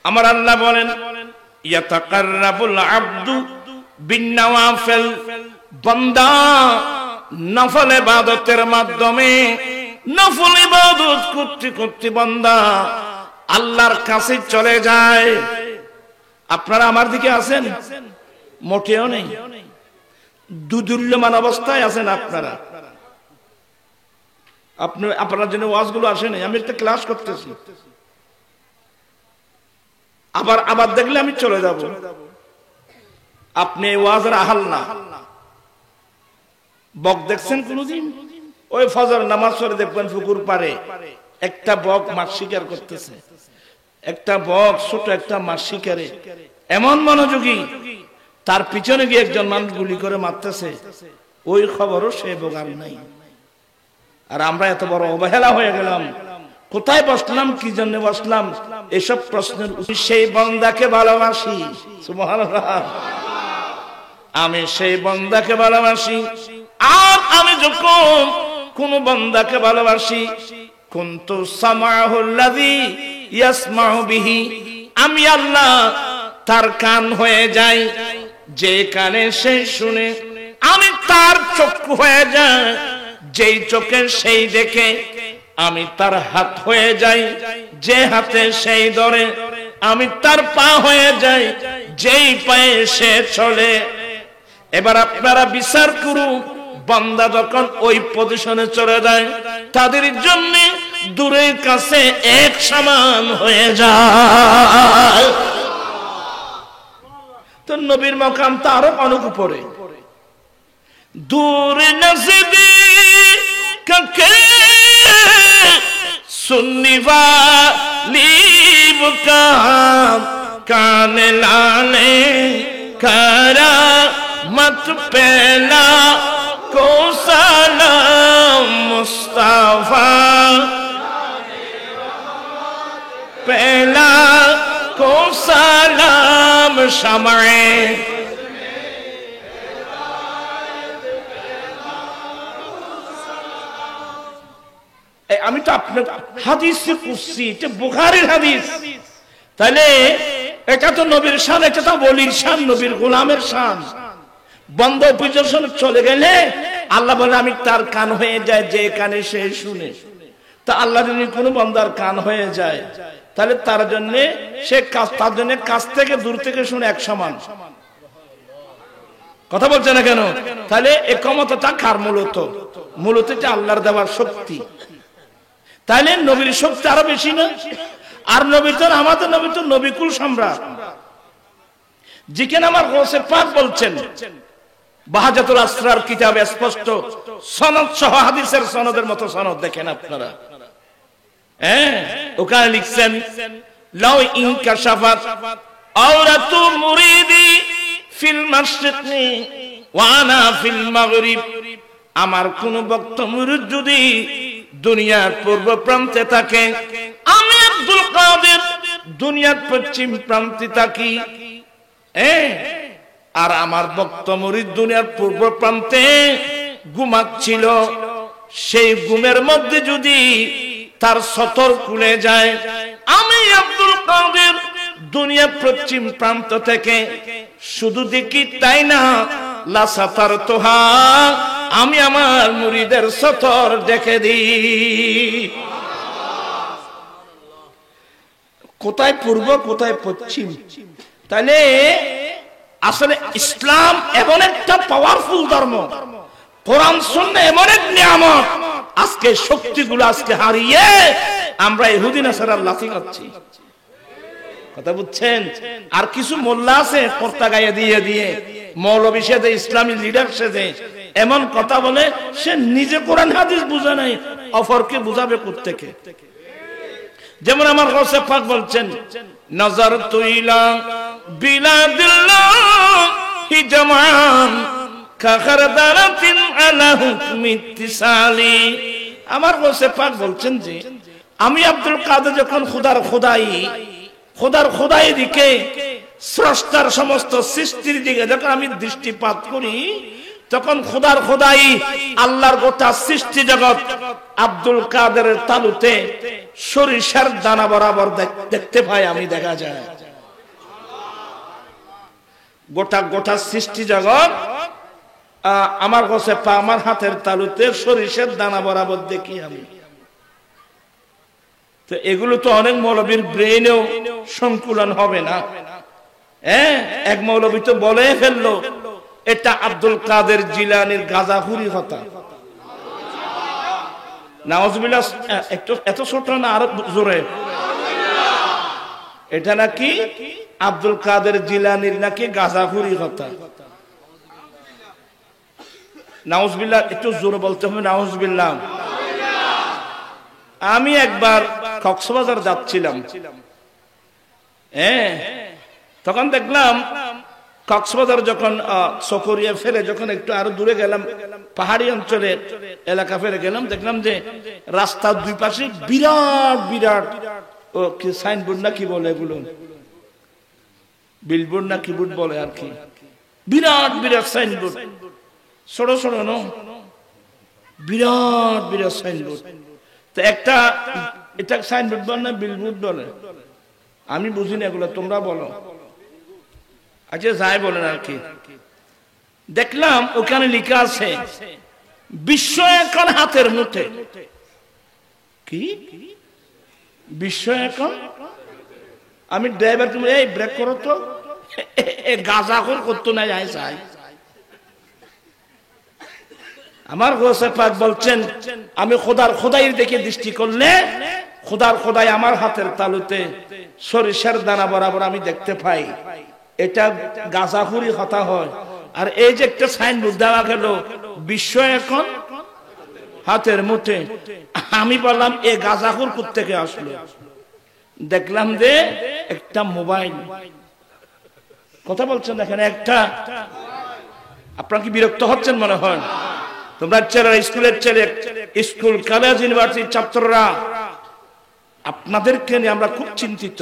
Speaker 1: আমার আল্লাহ বলেন ইয়াতাকাররাবুল আবদু বিন্নাওয়াফিল, বান্দা নফল ইবাদতের মাধ্যমে নফল ইবাদত করতে করতে বান্দা আল্লাহর কাছে চলে যায়। আপনারা আমার দিকে আছেন? মোটেও নেই, দুদুল্যমান অবস্থায় আছেন আপনারা। আপনার জন্য ওয়াজগুলো আসে নাই, আমি একটা ক্লাস করতেছি, আবার দেখলে আমি চলে যাব। আপনি ওয়াজের আহাল না। বক দেখছেন কোনদিন? ওই ফজর নামাজ পড়ে দেখবেন পুকুর পারে একটা বক মাছ শিকার করতেছে, একটা বক ছোট একটা মাছ শিকারে এমন মনোযোগী, তার পিছনে গিয়ে একজন মানুষ গুলি করে মারতেছে, ওই খবরও সে বোগার নাই। আর আমরা এত বড় অবহেলা হয়ে গেলাম। কোথায় বসলাম, কি জন্য বসলাম, এসব প্রশ্নের সেই বান্দাকে ভালোবাসি। সুবহানাল্লাহ। আমি সেই বান্দাকে ভালোবাসি। আর আমি যখন কোন বান্দাকে ভালোবাসি, কুনতু সামাহুল্লাযী ইয়াসমাউ বিহি, আমি আল্লাহ তার কান হয়ে যাই, যে কানে সে শুনে। আমি তার চক্ষু হয়ে যাই, যেই চোখে সেই দেখে। আমি তার হাত হয়ে যাই, যে হাতে সেই ধরে। আমি তার পা হয়ে যাই যেই পায়ে সে চলে। এবার আপনারা বিচার করুন, বান্দা যখন ওই পজিশনে চলে যায় তাদের জন্য দূরের কাছে এক সমান হয়ে যায়। তো নবীর মাকাম তো আরো অনেক উপরে। দূর নজদি কাকে सुनने वाली मुकाम कान लाने करा मत पहला को सलाम मुस्तफा पहला को सलाम शमाए। আমি তো আপনার হাদিসে করছি, এটা বুখারীর হাদিস। তাহলে এটা তো নবীর শান, এটা তো ওলির শান, নবীর গোলামের শান। বন্ধ পজিশন চলে গেলে আল্লাহ বলে আমি তার কান হয়ে যায় যে কানে সে শুনে। তা আল্লাহ যদি কোনো বান্দার কান হয়ে যায় তাহলে তার জন্য সে তার জন্য কাছ থেকে দূর থেকে শুনে এক সমান। কথা বলছে না কেন? তাহলে এই ক্ষমতাটা কার? মূলত এটা আল্লাহর দেওয়ার শক্তি। তাইলে নবীর শক্তি আরো বেশি না? আর নবী তো আমাদের নবী তো নবিকুল সম্রাট, যেখানে আমার গৌসে পাক বলছেন বাহাজাতুল আসরার কিতাবে স্পষ্ট সনদ সহ হাদিসের সনদের মতো সনদ দেখেন আপনারা। ওখানে লিখছেন লাউ ইনকাশাফাত আওরাতু মুরিদি ফিল মাশরিকি ওয়া আনা ফিল মাগরিব। আমার কোন ভক্ত মুরিদ যদি দুনিয়ার পূর্ব প্রান্তে থাকে, আমি আব্দুল কাদের দুনিয়ার পশ্চিম প্রান্তে থাকি, আর আমার ভক্ত মুরিদ দুনিয়ার পূর্ব প্রান্তে ঘুমাচ্ছিল, সেই ঘুমের মধ্যে যদি তার সতর খুলে যায়, আমি আব্দুল কাদের দুনিয়ার পশ্চিম প্রান্ত থেকে শুধু দেখি তাই না, লা সাতারতুহা আমি আমার মুরিদের সতর দেখে দিই। কোথায় পূর্ব কোথায় পশ্চিম? তাহলে আসলে ইসলাম এমন একটা পাওয়ারফুল ধর্ম, কোরআন সুন্নাহ এমন এক নিয়ামত, আজকে শক্তিগুলো আজকে হারিয়ে আমরা ইহুদি নাসারার লাথি খাচ্ছি। কথা বুঝছেন? আর কিছু মোল্লা আছে কর্তা গায়ে দিয়ে দিয়ে মৌলবী সেজে, ইসলামী লিডার সেজে এমন কথা বলে, সে নিজে কোরআন হাদিস বুঝে নাই, অপরকে বুঝাবে কোত্থেকে? যেমন আমার গৌসে পাক বলছেন নাযারতু ইলা বিলাদিল্লাহি জামান কাখারদারাতিন আলা হুকমি ইত্তিসালি। আমার গৌসে পাক বলছেন যে আমি আব্দুল কাদের যখন খোদার খোদাই দিকে, স্রষ্টার সমস্ত সৃষ্টির দিকে যখন আমি দৃষ্টিপাত করি, তখন খোদার খোদাই আল্লাহর গোটা সৃষ্টি জগৎ আব্দুল কাদেরের তালুতে সরিষার দানা বরাবর দেখতে পাই, আমি দেখা যায়। গোটা সৃষ্টি জগৎ আমার কাছে আমার হাতের তালুতে সরিষার দানা বরাবর দেখি আমি। তো এগুলো তো অনেক মৌলবীর ব্রেনেও সংকুলন হবে না। এক মৌলবী তো বলে ফেললো এটা আব্দুল কাদের জিলানীর গাজাখুরি কথা। নাউজুবিল্লাহ, একটু এত ছোট না, আরো জোরে। এটা নাকি আব্দুল কাদের জিলানীর নাকি গাজাখুরি কথা। নাউজুবিল্লাহ, একটু জোরে বলতে হবে নাউজুবিল্লাহ। আমি একবার কক্সবাজার যাচ্ছিলাম, তখন দেখলাম কক্সবাজার যখন সকরিয়া ফেরে যখন একটু আরো দূরে গেলাম, পাহাড়ি অঞ্চলের এলাকা ফেরে গেলাম, দেখলাম যে রাস্তার দুই পাশে বিরাট বিরাট সাইনবোর্ড না কি বলে, এগুলো বিলবোর্ড না কি বোর্ড বলে আর কি, বিরাট বিরাট সাইনবোর্ড, ছোট ছোট ন বিরাট বিরাট সাইনবোর্ড। তো একটা এটা সাইনবোর্ড বলে না বিলবোর্ড বলে, আমি বুঝি না এগুলো, তোমরা বলো। আচ্ছা যাই বলেন আর কি। দেখলাম ওখানে লেখা আছে বিশ্ব এখন হাতের মুঠে। কি বিশ্ব এখন আমি ড্রাইভার তুমি এই ব্রেক করো তো, গাঁজাখোর করতো না যায় চাই। আমার গোসে পাক বলছেন আমি খোদার খোদাইয়ের দিকে দৃষ্টি করলে খোদার খোদাই আমার হাতের তালুতে সরিষার দানা বরাবর আমি দেখতে পাই। এটা গাঁজাখুরি কথা হয়। আর এই যে একটা সাইনবোর্ড দেওয়া গেল বিশ্ব এখন হাতের মুঠে, আমি বললাম এ গাঁজাখুর কোত্থেকে আসলো? দেখলাম যে একটা মোবাইল। কথা বলছেন এখানে একটা। আপনারা কি বিরক্ত হচ্ছেন মনে হয়? তোমরা ছেলেরা, স্কুলের ছেলে, স্কুল কলেজ ইউনিভার্সিটির ছাত্ররা, আপনাদেরকে নিয়ে আমরা খুব চিন্তিত।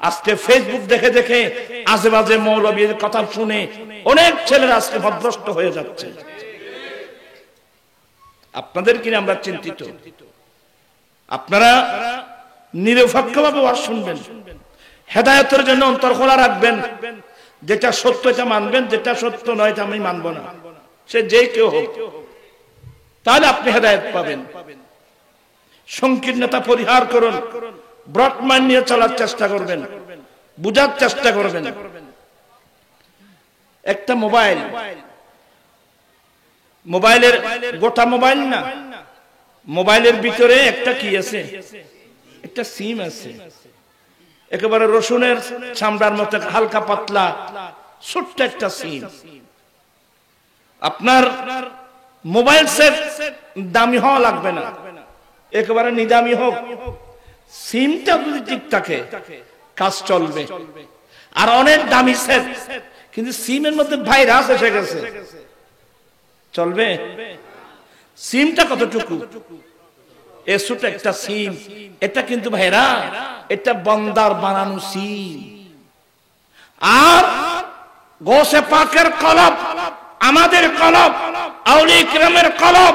Speaker 1: আজকে ফেসবুক দেখে দেখে আজে বাজে মৌলবীর কথা শুনে অনেক ছেলেরা আজকে ভ্রষ্ট হয়ে যাচ্ছে। আপনাদেরকে নিয়ে আমরা চিন্তিত। আপনারা নিরপেক্ষভাবে ওয়াজ শুনবেন, হেদায়েতের জন্য অন্তর খোলা রাখবেন। যেটা সত্য এটা মানবেন, যেটা সত্য নয় এটা আমি মানব না, সে যে কেউ হোক, তাহলে আপনি হেদায়েত পাবেন। সংকীর্ণতা পরিহার করুন, ব্রডম্যান নিয়ে চলার চেষ্টা করবেন, বুঝার চেষ্টা করবেন। একটা মোবাইল, মোবাইলের গোটা মোবাইল না, মোবাইলের ভিতরে একটা কি আছে? একটা সিম আছে, একেবারে রসুনের চামড়ার মতো হালকা পাতলা ছোট্ট একটা সিম। আপনার মোবাইল সেট দামি হওয়া লাগবে না, একেবারে নিদামি হোক, সিমটা যদি ঠিক থাকে কাজ চলবে। আর অনেক দামি সেট কিন্তু সিমের মধ্যে ভাইরাস এসে গেছে, চলবে? সিমটা কতটুকু? এসুট একটা সিম, এটা কিন্তু ভাইরা এটা বন্দার বানানো সিম। আর গোসে পাকের কলব, আমাদের কলব, আউলিয়া কিরামের কলব,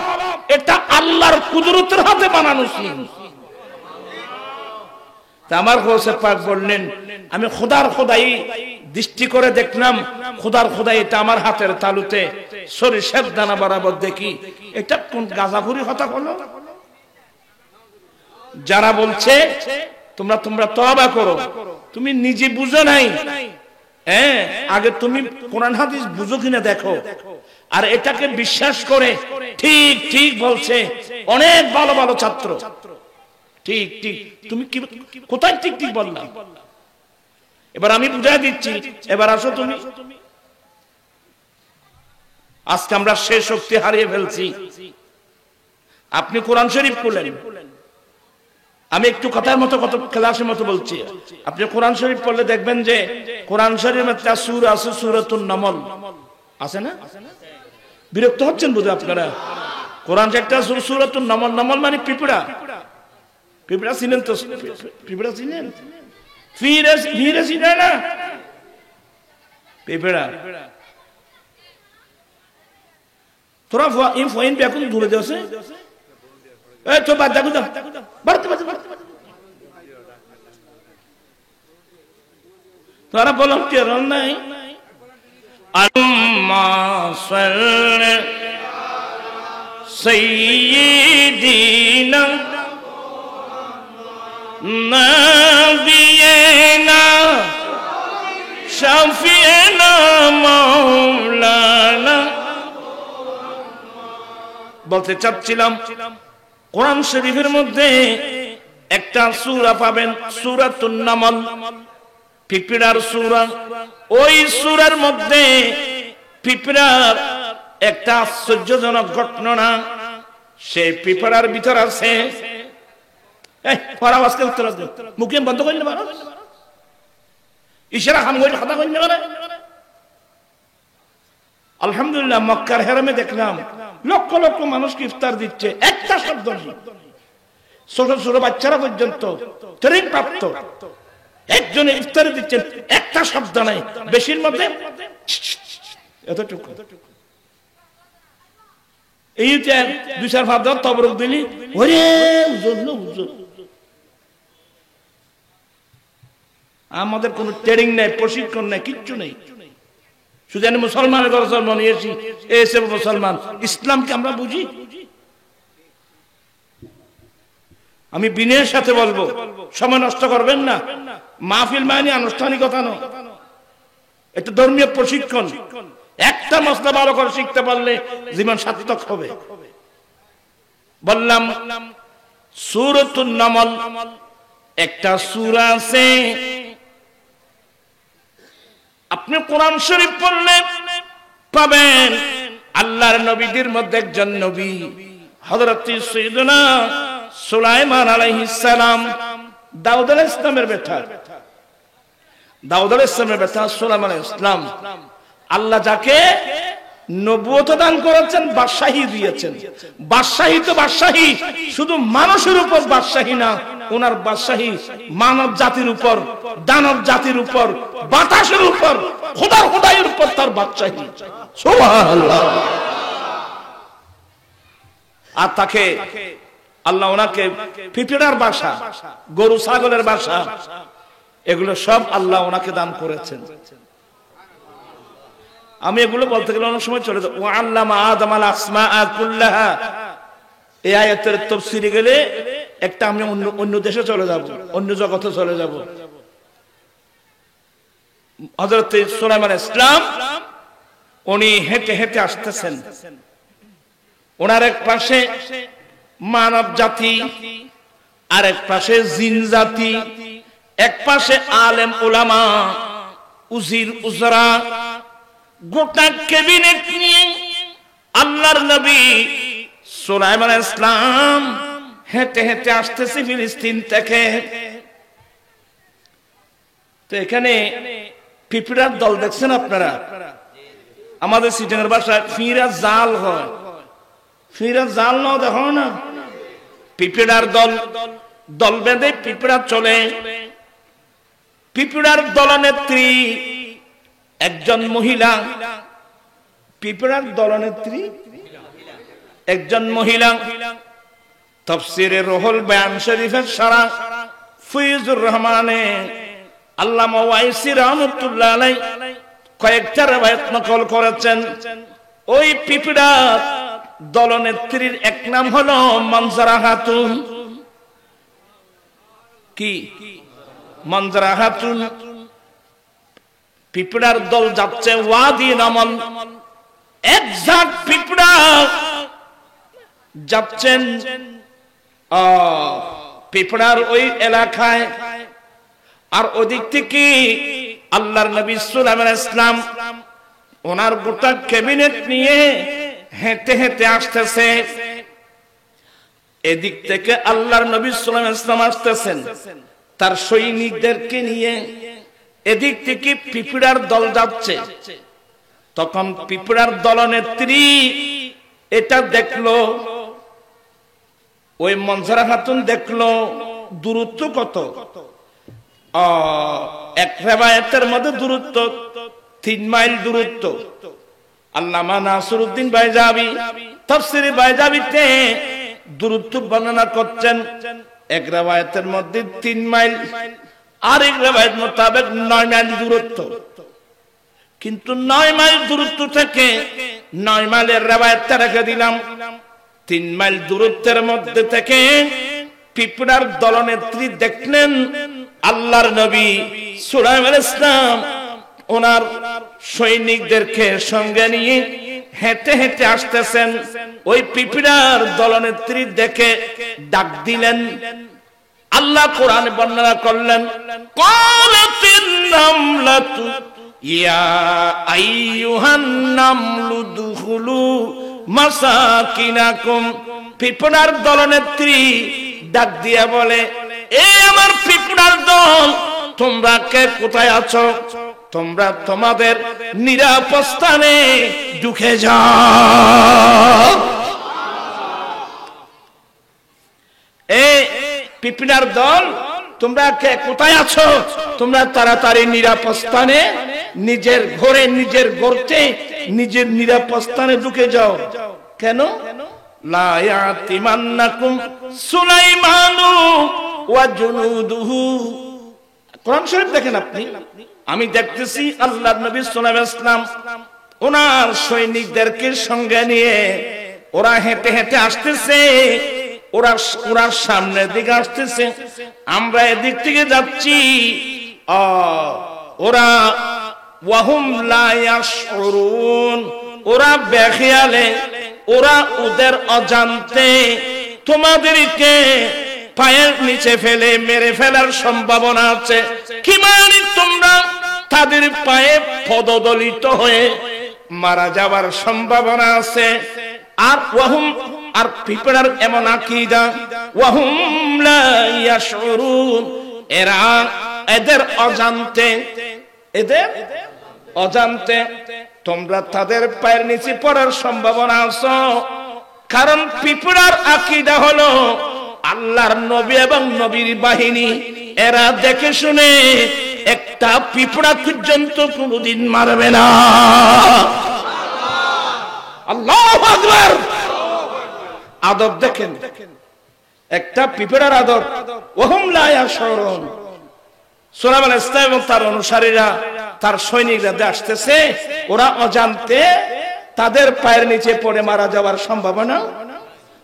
Speaker 1: এটা আল্লাহর কুদরতের হাতে বানানো সিম। আমার গোসে পাক বললেন আমি খোদার খোদাই দৃষ্টি করে দেখলাম, খোদার খোদাই এটা আমার হাতের তালুতে সরিষার দানা বরাবর দেখি। এটা কোন গাঁজাখুরি কথা বলো? যারা বলছে তোমরা তওবা করো, তুমি নিজে বুঝো নাই। হ্যাঁ, আগে তুমি কোরআন হাদিস বুঝো কিনা দেখো। আর এটাকে বিশ্বাস করে ঠিক ঠিক বলছে অনেক ভালো ভালো ছাত্র। ঠিক ঠিক, তুমি কি কোথায় ঠিক ঠিক বললাম? এবার আমি বুঝাই দিচ্ছি, এবার আসো তুমি। আজকে আমরা সেই শক্তি হারিয়ে ফেলছি। আপনি কোরআন শরীফ খুলেন, আমি একটু কথার মতো কত ক্লাসের মতো বলছি। আপনি কোরআন শরীফ পড়লে দেখবেন যে কোরআন শরীফের একটা সূরা আছে, সূরাতুন নামল আছে না? বিরক্ত হচ্ছেন বুঝে আপনারা? কোরআন একটা সূরাতুন নামল, নামল মানে পিঁপড়া। পিঁপড়া চিনেন তো? পিঁপড়া চিনেন? ফিরে চিনে না পিঁপড়া? তোরা ফইন বেকুন দূরে দেছে, এই তো বাদ দেখো, বাড়তে তোরা বললাম টেরন নাই। আল্লাহুম্মা সাল্লি সাইয়্যিদিনা নাবিয়িনা শাফিয়িনা মাওলানা। বলতে চাচ্ছিলাম কোরআন শরীফের মধ্যে একটা সূরা পাবেন, সূরাতুন নামল, পিঁপড়ার সূরা। ওই সূরার মধ্যে পিঁপড়ার একটা আশ্চর্যজনক ঘটনা সেই পিঁপড়ার ভিতর আছে। মুখে বন্ধ করি না, ইশারা খাম করে খাতা করি না। আলহামদুলিল্লাহ, মক্কার হেরামে দেখলাম লক্ষ লক্ষ মানুষকে ইফতার দিচ্ছে, একটা শব্দ নেই। ছোট ছোট বাচ্চারা পর্যন্ত ট্রেনিং প্রাপ্ত একজনে ইফতারি দিচ্ছেন, একটা শব্দ নাই, বেশির মধ্যে এতটুকু। এই যে দুই চার ভাব দেওয়ার তবরক দিলি, ওরে আমাদের কোন ট্রেনিং নেই, প্রশিক্ষণ নেই, কিচ্ছু নেই। শুধু আমি মুসলমানের ঘরে জন্ম নিয়েছি, এসে মুসলমান। ইসলামকে আমরা বুঝি? আমি বিনয়ের সাথে বলবো, সময় নষ্ট করবেন না। মাহফিল মানে আনুষ্ঠানিকতা নয়, এটা ধর্মীয় প্রশিক্ষণ। একটা মসলা ভালো করে শিখতে পারলে জীবন সার্থক হবে। বললাম সূরাতুন নামল একটা সূরা আছে, আপনি কোরআন শরীফ পড়লে পাবেন আল্লাহর নবীদের মধ্যে একজন নবী হযরত সাইয়্যিদুনা সুলাইমান আলাইহিস সালাম, দাউদ আলাইহিস সালামের বেটা, দাউদ আলাইহিস সালামের বেটা সুলাইমান আলাইহিস সালাম। আল্লাহ যাকে নবুয়ত দান করেছেন, বাদশাহী দিয়েছেন। বাদশাহী তো বাদশাহী, শুধু মানুষের উপর বাদশাহী না, ওনার বাদশাহী মানব জাতির উপর, দানব জাতির উপর, বাতাসের উপর, খোদার খোদাইয়ের উপর তার বাদশাহী। সুবহানাল্লাহ। আর তাকে আল্লাহ ওনাকে পিঁপড়ার বাসা, গরু ছাগলের বাসা, এগুলো সব আল্লাহ ওনাকে দান করেছেন। আমি এগুলো বলতে গেলে অনেক সময় চলে যায়। ও আল্লামা আদম আল আসমাআ কুল্লাহা, এই আয়াতের তাফসীরে গেলে একটা আমি অন্য দেশে চলে যাব, অন্য জগতে চলে যাব। হযরত সুলাইমান ইসলাম উনি হেঁটে হেঁটে আসতেছেন, ওনার এক পাশে মানব জাতি, আর এক পাশে জিন জাতি, এক পাশে আলেম উলামা, উজির উজরা, গোটা ক্যাবিনেট নিয়ে আল্লাহর নবী সুলাইমান ইসলাম হেঁটে হেঁটে আসতেছে ফিলিস্তিন থেকে। তো এখানে পিঁপড়ার দল দেখছেন আপনারা? আমাদের সিজনের ভাষায় ফিরা জাল হয়, ফিরা জাল নাও দেখো না, পিঁপড়ার দল, দল বেঁধে পিঁপড়া চলে। পিঁপড়ার দলনেত্রী একজন মহিলা, পিঁপড়ার দলনেত্রী একজন মহিলা। তাফসীরে রুহুল বায়ান শরীফের সারা ফয়জুর রহমানে আল্লামা ওয়াইসি রাহমাতুল্লাহ আলাইহি কয়েকটা riwayat নকল করেছেন। ওই পিঁপড়ার দলনেত্রীর এক নাম হলো মনজারা খাতুন। কি মনজারা খাতুন? পিঁপড়ার দল যাচ্ছে ওয়াদি নামল, একজাক পিঁপড়া যাচ্ছেন পিঁপড়ার ওই এলাকায়। আর ওদিক থেকে আল্লাহর নবী সুলাইমান ইসলাম ওনার গোটা ক্যাবিনেট নিয়ে হেঁটে হেঁটে আসতেছে। এদিক থেকে আল্লাহর নবী সুলাইমান ইসলাম আসতেছেন তার সৈনিকদেরকে নিয়ে, এদিক থেকে পিঁপড়ার দল যাচ্ছে। তখন পিঁপড়ার দলনেত্রী এটা দেখলো, ওই মনজারা খাতুন দেখলো দূরত্ব কত। এক রিওয়ায়াতের মধ্যে দূরত্ব 3 মাইল দূরত্ব। আল্লামা নাসিরউদ্দিন বাইজাবি তাফসীরে বাইজাবিতে দূরত্ব বর্ণনা করছেন। এক রিওয়ায়াতের মধ্যে 3 মাইল, আর এক রিওয়ায়াত মোতাবেক 9 মাইল দূরত্ব। কিন্তু 9 মাইল দূরত্ব থেকে 9 মাইলের রিওয়ায়াতটা রেখে দিলাম। 3 মাইল দূরত্বের মধ্যে থেকে পিঁপড়ার দলনেত্রী দেখলেন আল্লাহর নবী সুলাইমান ইসলাম ওনার সৈনিকদেরকে সঙ্গে নিয়ে হেঁটে হেঁটে আসতেছেন। ওই পিঁপড়ার দলনেত্রী দেখে ডাক দিলেন। আল্লাহ কোরআনে বর্ণনা করলেন, ক্বালাতিন নামলাতু ইয়া আইয়ুহান নামলু দুখুলু মাসাকিনাকুম। পিঁপড়ার দলনেত্রী ডাক দিয়া বলে, এই আমার পিঁপড়ার দল, তোমরা কে কোথায় আছো? তোমরা তোমাদের নিরাপদ স্থানে ঢুকে যাও। এই পিঁপড়ার দল, তোমরা কে কোথায় আছো? তোমরা তাড়াতাড়ি নিরাপদ স্থানে, নিজের ঘরে, নিজের গর্তে, নিজের নিরাপদ স্থানে ঢুকে যাও। কেন? লা ইয়াতিমান্নাকুম সুলাইমানু ওয়া জুনুদুহু। কোরআন শরীফ দেখেন আপনি, আমি দেখতেছি আল্লাহর নবী সুলাইমান ইসলাম ওনার সৈনিকদেরকে সঙ্গে নিয়ে ওরা হেঁটে হেঁটে আসতেছে। ওরা সামনের দিকে আসতেছে, আমরা এদিক থেকে যাচ্ছি। ওরা ওয়াহুম লা ইয়াশউরুন, ওরা বেখেয়ালে, ওরা ওদের অজান্তে তোমাদেরকে পায়ের নিচে ফেলে মেরে ফেলার সম্ভাবনা আছে। কি মানে তোমরা তাদের পায়ে পদদলিত হয়ে মারা যাওয়ার সম্ভাবনা আছে। আর ওয়াহুম, আর পিঁপড়ার এমন আকীদা, ওয়াহুম লা ইয়াশউরুন, এরা এদের অজান্তে তোমরা তাদের পায়ের নিচে পড়ার সম্ভাবনা আছে। কারণ পিঁপড়ার আকীদা হলো আল্লাহর নবী এবং নবীর বাহিনী এরা দেখে শুনে একটা পিঁপড়া পর্যন্ত কোনদিন মারবে না। আল্লাহু আকবার। আদব দেখেন, একটা পিঁপড়ার আদব। ওয়াহুম লা ইয়াশউরুন। সুলাইমান আলাইহিস সালাম এবং তার অনুসারীরা, তার সৈনিকরা আসতেছে, ওরা অজান্তে তাদের পায়ের নিচে পড়ে মারা যাওয়ার সম্ভাবনা।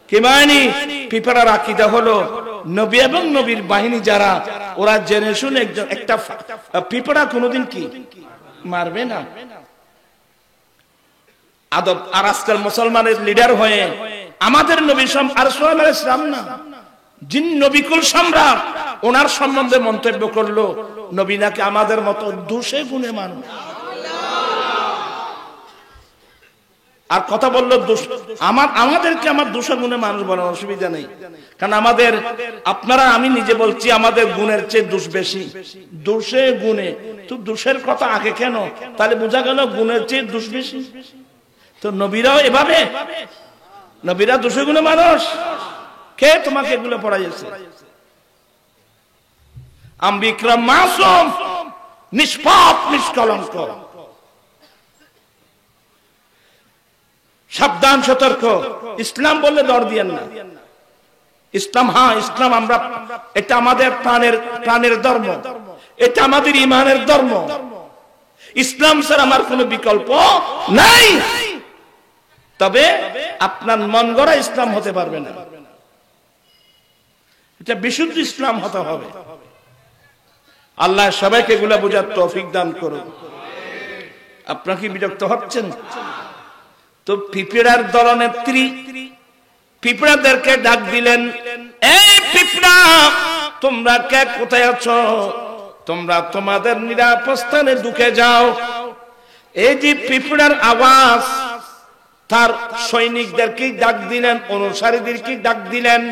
Speaker 1: কি মানে পিঁপড়ার আকীদা হলো নবী এবং নবীর বাহিনী যারা, ওরা জেনে শুনে একটা পিঁপড়া কোনোদিন কি মারবে না। আদব। আর আজকাল মুসলমানের লিডার হয়ে আমাদের নবী আর সুলাইমান আলাইহিস সালাম না, যিনি নবিকুল সম্রাট, ওনার সম্বন্ধে মন্তব্য করলো নবী নাকি আমাদের মতো দোষে গুণে মানুষ। আর কথা বললো আমাদেরকে আমার দোষে গুণে মানুষ বলার অসুবিধা নেই, কারণ আমাদের, আপনারা, আমি নিজে বলছি, আমাদের গুণের চেয়ে দোষ বেশি। দোষে গুণে তো দোষের কথা আগে কেন? তাহলে বোঝা গেল গুণের চেয়ে দোষ বেশি। তো নবীরাও এভাবে, নবীরা দোষে গুণে মানুষ। কে তোমাকে এগুলো পড়াইছে? আম্বিকরাম মাসুম, নিষ্পাপ নিষ্কলঙ্ক। সাবধান, সতর্ক। ইসলাম বললে দর দিয়েন না। ইসলাম, হ্যাঁ ইসলাম আমরা, এটা আমাদের প্রাণের ধর্ম, এটা আমাদের ইমানের ধর্ম। ইসলাম স্যার আমার কোনো বিকল্প নাই। তবে আপনার মন গড়া ইসলাম হতে পারবে না, এটা বিশুদ্ধ ইসলাম হতে হবে। আল্লাহ সবাইকে এগুলা বোঝার তৌফিক দান করুন। আপনারা কি বিরক্ত হচ্ছেন? তো পিঁপড়ার দলনেত্রী পিঁপড়াদেরকে ডাক দিলেন, এই পিঁপড়া, তোমরা কে কোথায় আছো? তোমরা তোমাদের নিরাপদ স্থানে ঢুকে যাও। এই যে পিঁপড়ার আওয়াজ, তার সৈনিকদেরকে ডাক দিলেন, অনুসারীদেরকে ডাক দিলেন।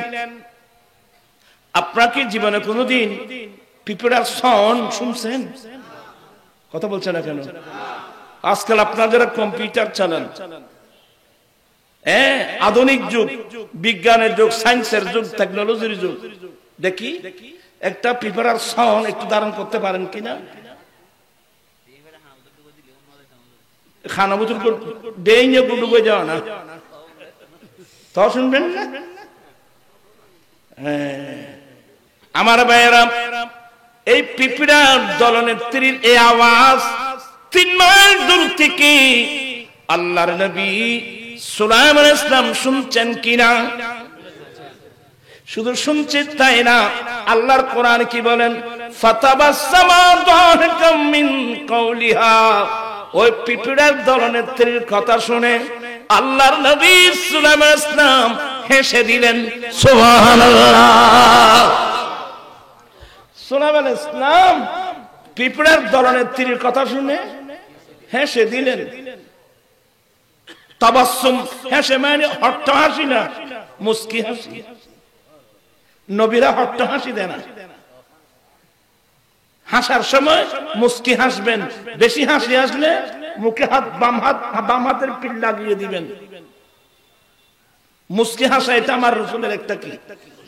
Speaker 1: আপনারা কি জীবনে কোনোদিন পিঁপড়ার সন শুনছেন? কথা বলছেন না কেন? আজকাল আপনারা যারা কম্পিউটার চালান, আধুনিক যুগ, বিজ্ঞানের যুগ, সায়েন্সের যুগ, টেকনোলজির যুগ, দেখি একটা পিঁপড়ার সন একটু ধারণ করতে পারেন কিনা? খানা বুতুর দেই নিয়ে ডুবে যাওয়া না, তো শুনবেন না? আমার ভাইয়েরা, এই পিঁপড়ার দলনেত্রীর এই আওয়াজ 3 মাইল দূর থেকে আল্লাহর নবী সুলাইমান আলাইহিস সালাম শুনছেন কিনা? শুধু শুনছেন তাই না, আল্লাহর কোরআন কি বলেন? ফাতাবাসসামা দাহিকাম মিন কাওলিহা। ওই পিঁপড়ার দলনেত্রীর কথা শুনে আল্লাহর নবী সুলাইমান আলাইহিস সালাম হেসে দিলেন। সুবহানাল্লাহ। সুলাইমান আলাইহিস সালাম পিঁপড়ার দলনেত্রীর কথা শুনে হেসে দিলেন। তাবাসসুম, হেসে মানে হট্ট হাসি না, মুস্কি হাসি। নবীরা হট্ট হাসি দেন না, হাসার সময় মুস্কি হাসবেন। বেশি হাসি আসলে মুখে বাম হাতের পিঠ লাগিয়ে দিবেন। মুস্কি হাসা এটা আমার রাসূলের একটা কি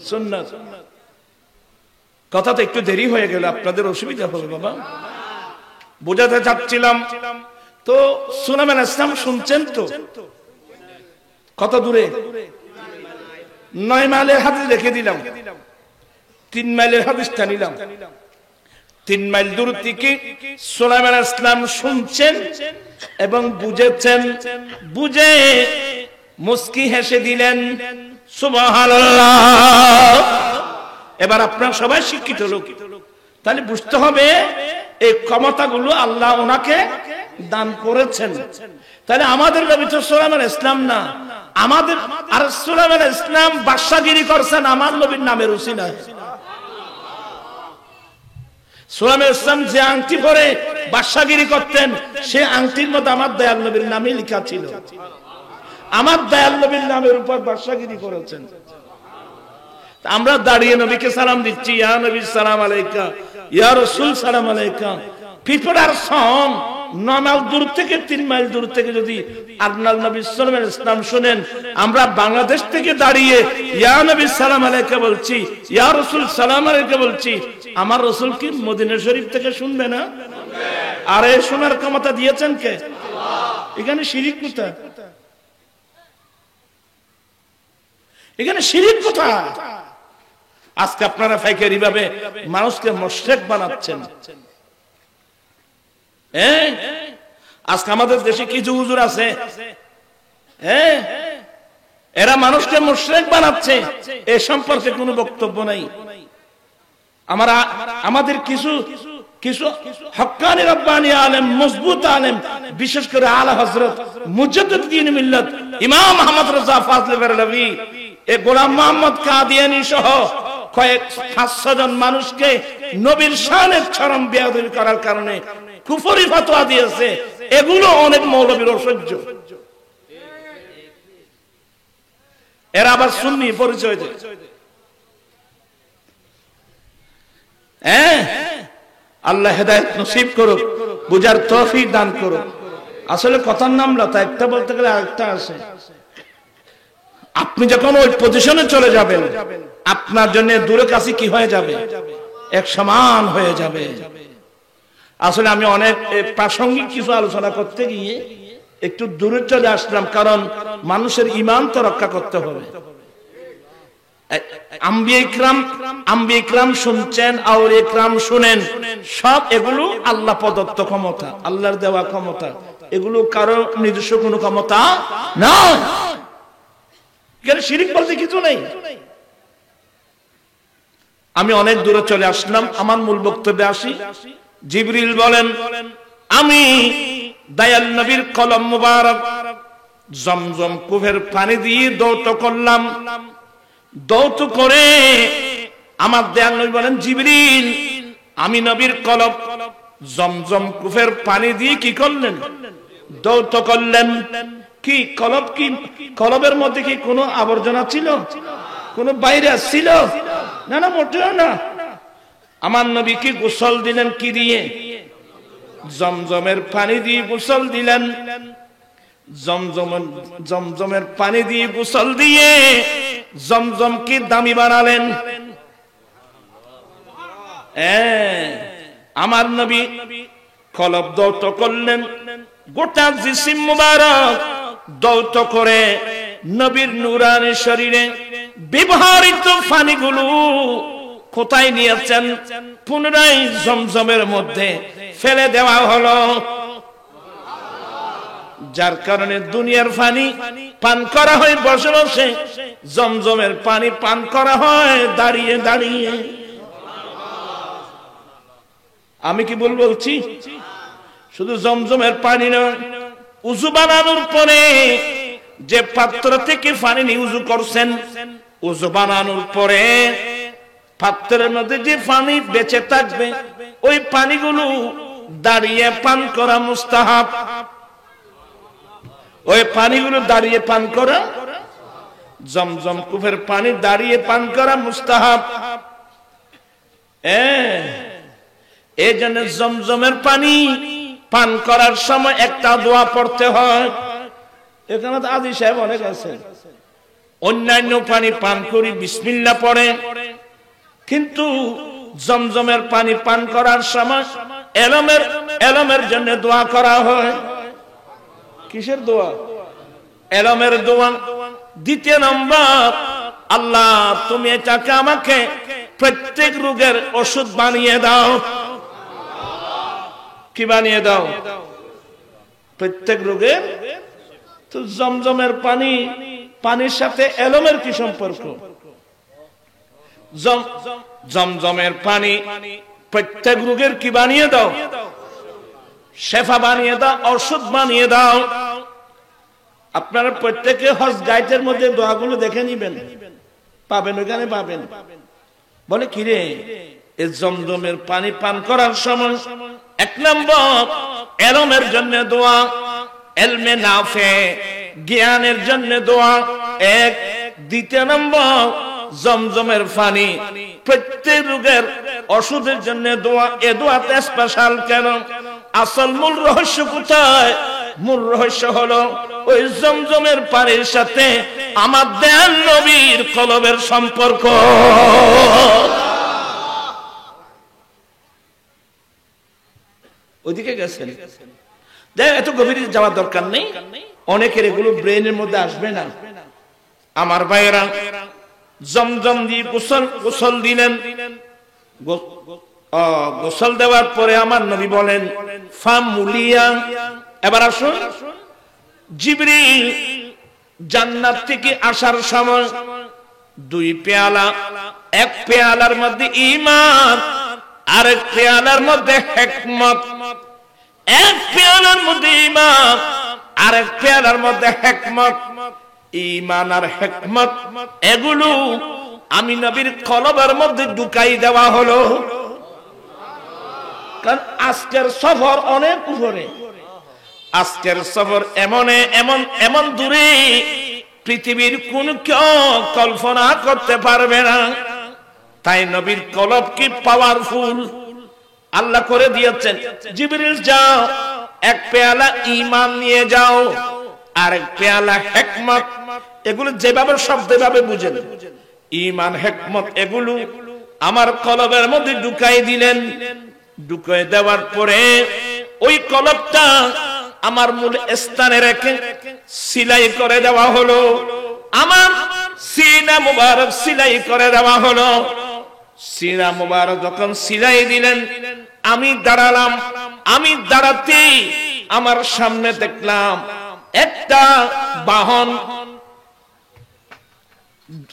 Speaker 1: সুন্নাত। কথা তো একটু দেরি হয়ে গেল, আপনাদের অসুবিধা হবে বাবা, বোঝাতে চাচ্ছিলাম। তো সুলাইমান আলাইহিস সালাম শুনছেন তো, কত দূরে? 9 মাইলের হাদিস রেখে দিলাম, 3 মাইলের হাদিসটা নিলাম। 3 মাইল দূর থেকে সুলাইমান আলাইহিস সালাম শুনছেন এবং বুঝেছেন। বুঝে মুস্কি হেসে দিলেন। সুবহানাল্লাহ। এবার আপনারা সবাই শিক্ষিত লোক, তাহলে বুঝতে হবে এই ক্ষমতাগুলো আল্লাহ ওনাকে দান করেছেন। তাহলে আমাদের নবী তো সুলাইমান ইসলাম না, আমাদের আর সুলাইমান ইসলাম বাদশাগিরি করছেন আমার নবীর নামের উসিলায়। সুলাইমান ইসলাম যে আংটি পরে বাদশাগিরি করতেন, সে আংটির মধ্যে আমার দয়াল নবীর নামে লেখা ছিল। আমার দয়াল নবীর নামের উপর বাদশাগিরি করেছেন। আমরা দাঁড়িয়ে নবীকে সালাম দিচ্ছি, ইয়া নবী সালাম আলাইকা, ইয়া রাসূল সালাম আলাইকা। পিপল আর সং 9 মাইল দূর থেকে 3 মাইল দূর থেকে যদি আপনার নবী সাল্লাল্লাহু আলাইহি ওয়াসাল্লাম শুনেন, আমরা বাংলাদেশ থেকে দাঁড়িয়ে ইয়া নবী সালাম আলাইকা বলছি, ইয়া রাসূল সালাম আলাইকা বলছি, আমার রাসূল কি মদিনা শরীফ থেকে শুনবে না? আরে শোনার ক্ষমতা দিয়েছেন কে? আল্লাহ। এখানে শিরিক কোথায়? এখানে শিরিক কোথায়? আজকে আপনারা ফাইকারি ভাবে মানুষকে মুশরিক বানাচ্ছেন। আজকে আমাদের দেশে কিছু হুজুর আছে, এরা মানুষকে মুশরিক বানাচ্ছে, এ সম্পর্কে কোনো বক্তব্য নাই। আমাদের কিছু কিছু হক্কানি রব্বানি আলেম, মজবুত আলেম, বিশেষ করে আলা হযরত মুজাদ্দিদ মিল্লাত ইমাম আহমদ রাজা ফাজলে বেরলভী, এ গোলাম মোহাম্মদ কাদিয়ানী সহ কয়েক 500 জন মানুষকে নবীর শানের চরম বেয়াদবি করার কারণে কুফরি ফতোয়া দিয়েছে। এগুলো অনেক মৌলবীর অসহ্য। এরা আবার সুন্নি পরিচয় দেয়। আল্লাহ হেদায়েত নসিব করুক, বুঝার তৌফিক দান করুক। আসলে কথার নাম লতা, একটা বলতে গেলে আরেকটা আসে। আপনি যখন ওই পজিশনে চলে যাবেন, আপনার জন্য দূরে কাছে কি হয়ে যাবে? এক সমান হয়ে যাবে। আসলে আমি অনেক প্রাসঙ্গিক কিছু আলোচনা করতে গিয়ে একটু দূরে চলে আসলাম, কারণ মানুষের ঈমান তো রক্ষা করতে হবে। আম্বিয়া ইকরাম শুনছেন, আউলিয়া ইকরাম শুনেন, সব এগুলো আল্লাহ প্রদত্ত ক্ষমতা, আল্লাহর দেওয়া ক্ষমতা। এগুলো কারো নিজস্ব কোনো ক্ষমতা না। শিরিক বলতে কিছু নেই। আমি অনেক দূরে চলে আসলাম, আমার মূল বক্তব্যে আসি। জিবরিল বলেন, আমি দয়াল নবীর কলম মুবারক জমজম কুফের পানি দিয়ে দৌত করলাম। দৌত করে আমার দয়াল নবী বলেন, জিবরিল আমি নবীর কলম জমজম কুফের পানি দিয়ে কি করলেন? দৌত করলেন। কি কলব, কি কলবের মধ্যে কি কোনো আবর্জনা ছিল? কোনো ভাইরাস ছিল? না না, মোটেও না। আমার নবী কি গোসল দিলেন কি দিয়ে? জমজমের পানি দিয়ে গোসল দিলেন। জমজমের পানি দিয়ে গোসল দিয়ে জমজম কি দামি বানালেন। আমার নবী কলব দৌত করলেন, গোটা জিসিম মুবারক দৌত করে নবীর নূরানি শরীরে ব্যবহৃত পানিগুলো কোথায় নিয়েছেন? পুনরায় জমজমের মধ্যে ফেলে দেওয়া হলো। যার কারণে দুনিয়ার পানি পান করা হয় বসে বসে, জমজমের পানি পান করা হয় দাঁড়িয়ে দাঁড়িয়ে। আমি কি ভুল বলছি? শুধু জমজমের পানি নয়, উযু বানানোর পরে যে পাত্র থেকে পানি নিয়ে উযু করছেন, উযু বানানোর পরে পাত্রের মধ্যে যে পানি বেঁচে থাকবে, ওই পানিগুলো দাঁড়িয়ে পান করা মুস্তাহাব। ওই পানিগুলো দাঁড়িয়ে পান করা, জমজম কুফের পানি দাঁড়িয়ে পান করা মুস্তাহাব। এই জন্য জমজমের পানি পান করার সময় একটা দোয়া পড়তে হয়। এখানে তো আদি সাহেব অনেক আছে, অন্যান্য পানি পান করি বিসমিল্লাহ পড়ে, কিন্তু জমজমের পানি পান করার সময় এলমের জন্য দোয়া করা হয়। কিসের দোয়া? এলমের দোয়া। দ্বিতীয় নম্বর, আল্লাহ তুমি এটাকে আমাকে প্রত্যেক রোগের ওষুধ বানিয়ে দাও। কি বানিয়ে দাও? প্রত্যেক রোগের। তো জমজমের পানি পানির সাথে এলমের কি সম্পর্ক? জমজমের পানি প্রত্যেক রোগের কি বানিয়ে দাও? শেফা বানিয়ে দাও, ঔষধ বানিয়ে দাও। আপনারা প্রত্যেকে হজ গাইডের মধ্যে দোয়াগুলো দেখে নিবেন, পাবেন, ওখানে পাবেন। বলে কিরে, এই জমজমের পানি পান করার সময় 1 নম্বর এলমের জন্য দোয়া, এলমে নাফে, জ্ঞানের জন্য দোয়া 1। 2 নম্বর জমজমের পানি প্রত্যেক রোগের ওষুধের জন্য দোয়া। এ দোয়াতে স্পেশাল কেন? আসল মূল রহস্য কোথায়? মূল রহস্য হলো ওই জমজমের পানির সাথে আমার দয়াল নবীর কলবের সম্পর্ক। ওইদিকে গেছেন, দেখ এত গভীরে যাওয়ার দরকার নেই, অনেকের এগুলো ব্রেনের মধ্যে আসবে না। আমার ভাইয়েরা, জমজম দিয়ে গোসল দিলেন। গোসল দেওয়ার পরে আমার নবী বলেন ফামুলিয়া। এবার আসুন, জিবরিল জান্নাত থেকে আসার সময় 2 পেয়ালা, 1 পেয়ালার মধ্যে ঈমান, আরেক পেয়ালার মধ্যে হিকমত। 1 পেয়ালার মধ্যে ঈমান, আরেক পেয়ালার মধ্যে হিকমত। ঈমান আর হিকমত এগুলো আমি নবীর কলবের মধ্যে ঢুকাই দেওয়া হলো। কারণ আজকের সফর অনেক উপরে, আজকের সফর এমন দূরে পৃথিবীর কোন কেউ কল্পনা করতে পারবে না। তাই নবীর কলব কি পাওয়ারফুল আল্লাহ করে দিয়েছেন। জিবরিল যাও, 1 পেয়ালা ঈমান নিয়ে যাও, আরেক পেয়ালা হিকমত। এগুলো যেভাবে শব্দভাবে বুঝেন, ঈমান হিকমত এগুলো আমার কলবের মধ্যে ঢুকাই দিলেন। ঢুকাই দেওয়ার পরে ওই কলবটা আমার মূল স্থানে রেখে সিলাই করে দেওয়া হলো। আমার সিনা মুবারক সিলাই করে দেওয়া হলো। সিনা মুবারক যখন সিলাই দিলেন, আমি দাঁড়ালাম। আমি দাঁড়াতে আমার সামনে দেখলাম একটা বাহন,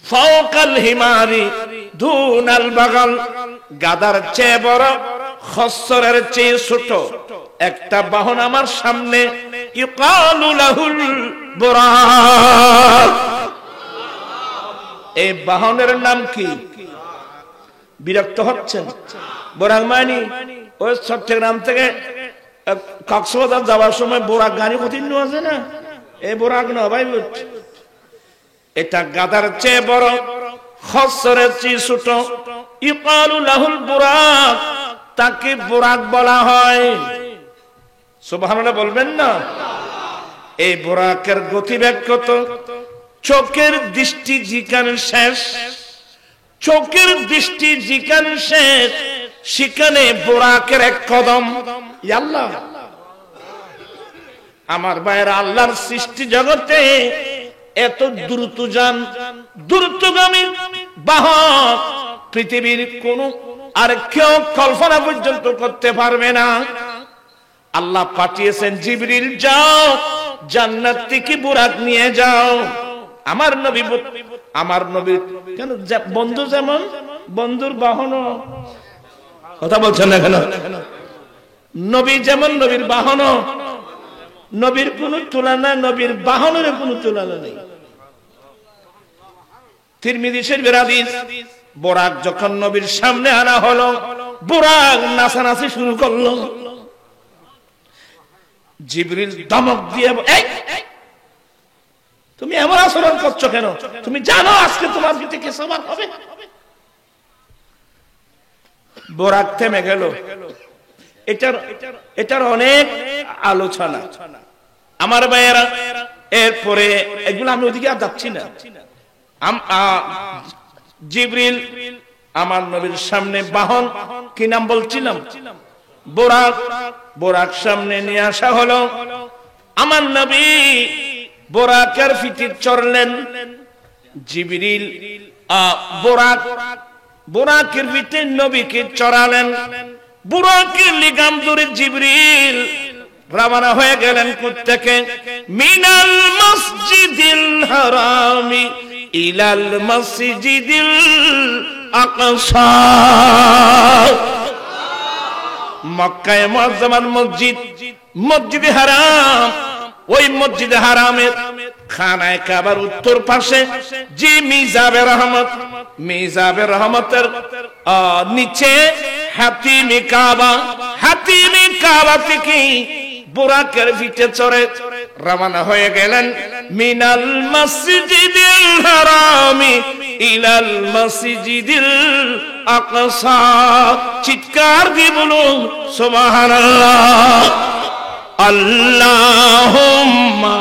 Speaker 1: ফাওকাল হিমারি দুনাল বাগাল, গাদার চেয়ে বড়, খচ্চরের চেয়ে ছোট একটা বাহন আমার সামনে। ইউকালু লাহুল বুরাক। এই বাহনের নাম কি? বিরক্ত হচ্ছেন? বুরাক মানে ওই চট্টগ্রাম থেকে কক্সবাজার যাওয়ার সময় বুরাক গাড়ি কঠিন আছে না, এই বুরাক না ভাই, এটা গাদার চেয়ে বড়, খচ্চরের চেয়ে ছোট। ইউকালু লাহুল বুরাক, তাকে বুরাক বলা হয়। সুবহানাল্লাহ বলবেন না? এই বুরাকের গতিবেগ কত? চোখের দৃষ্টি যেখানে শেষ, চোখের দৃষ্টি যেখানে শেষ, সেখানে বুরাকের 1 কদম। আল্লাহ, আমার ভাইয়েরা, আল্লাহর সৃষ্টি জগতে এত দ্রুতযান, দ্রুতগামী বাহন পৃথিবীর কোন আর কেউ কল্পনা পর্যন্ত করতে পারবে না। আল্লাহ পাঠিয়েছেন জিবরিল, যাও জান্নাত থেকে বুরাক নিয়ে যাও। আমার নবী কেন বন্ধু, যেমন বন্ধুর বাহন, কথা বলছেন না কেন? নবী যেমন নবীর বাহন, নবীর কোন তুলনা, নবীর বাহনের কোন তুলনা নেই। তিরমিজি শরীফের হাদিস, বুরাক যখন নবীর সামনে আনা হলো, বুরাক নাচানাচি শুরু করলো। জিবরিল ধমক দিয়ে, এই তুমি এমন আচরণ করছো কেন? তুমি জানো আজকে তোমার পিঠে কি সবার হবে? বুরাক থেমে গেল। এটার অনেক আলোচনা আমার ভাইয়েরা। এরপরে এগুলো আমি ওদিকে আর যাচ্ছি না। জিবরিল আমার নবীর সামনে বাহন, কি নাম বলছিলাম? বুরাক। বুরাক সামনে নিয়ে আসা হলো। আমার নবী বুরাকের পিঠে চড়লেন। জিবরিল বুরাকের পিঠে নবীকে চড়ালেন। বুরাকের লিগাম ধরে জিবরিল রওনা হয়ে গেলেন কোত্থেকে? মিনাল মসজিদিল হারামি ইলাল মসজিদিল আকসা। মক্কায় মুআজ্জামার মসজিদ, মসজিদে হারাম, ওই মসজিদে হারামের খানায়ে কাবার উত্তর পাশে যে মিজাবে রহমত, মিজাবে রহমতের নিচে হাতিমে কাবা, হাতিমে কাবা থেকে বুরাকের পিঠে চড়ে রওনা হয়ে গেলেন মিনাল মসজিদিল হারামি ইলাল মসজিদিল আকসা। চিৎকার দিয়ে বলুন সুবহানাল্লাহ। আল্লাহুম্মা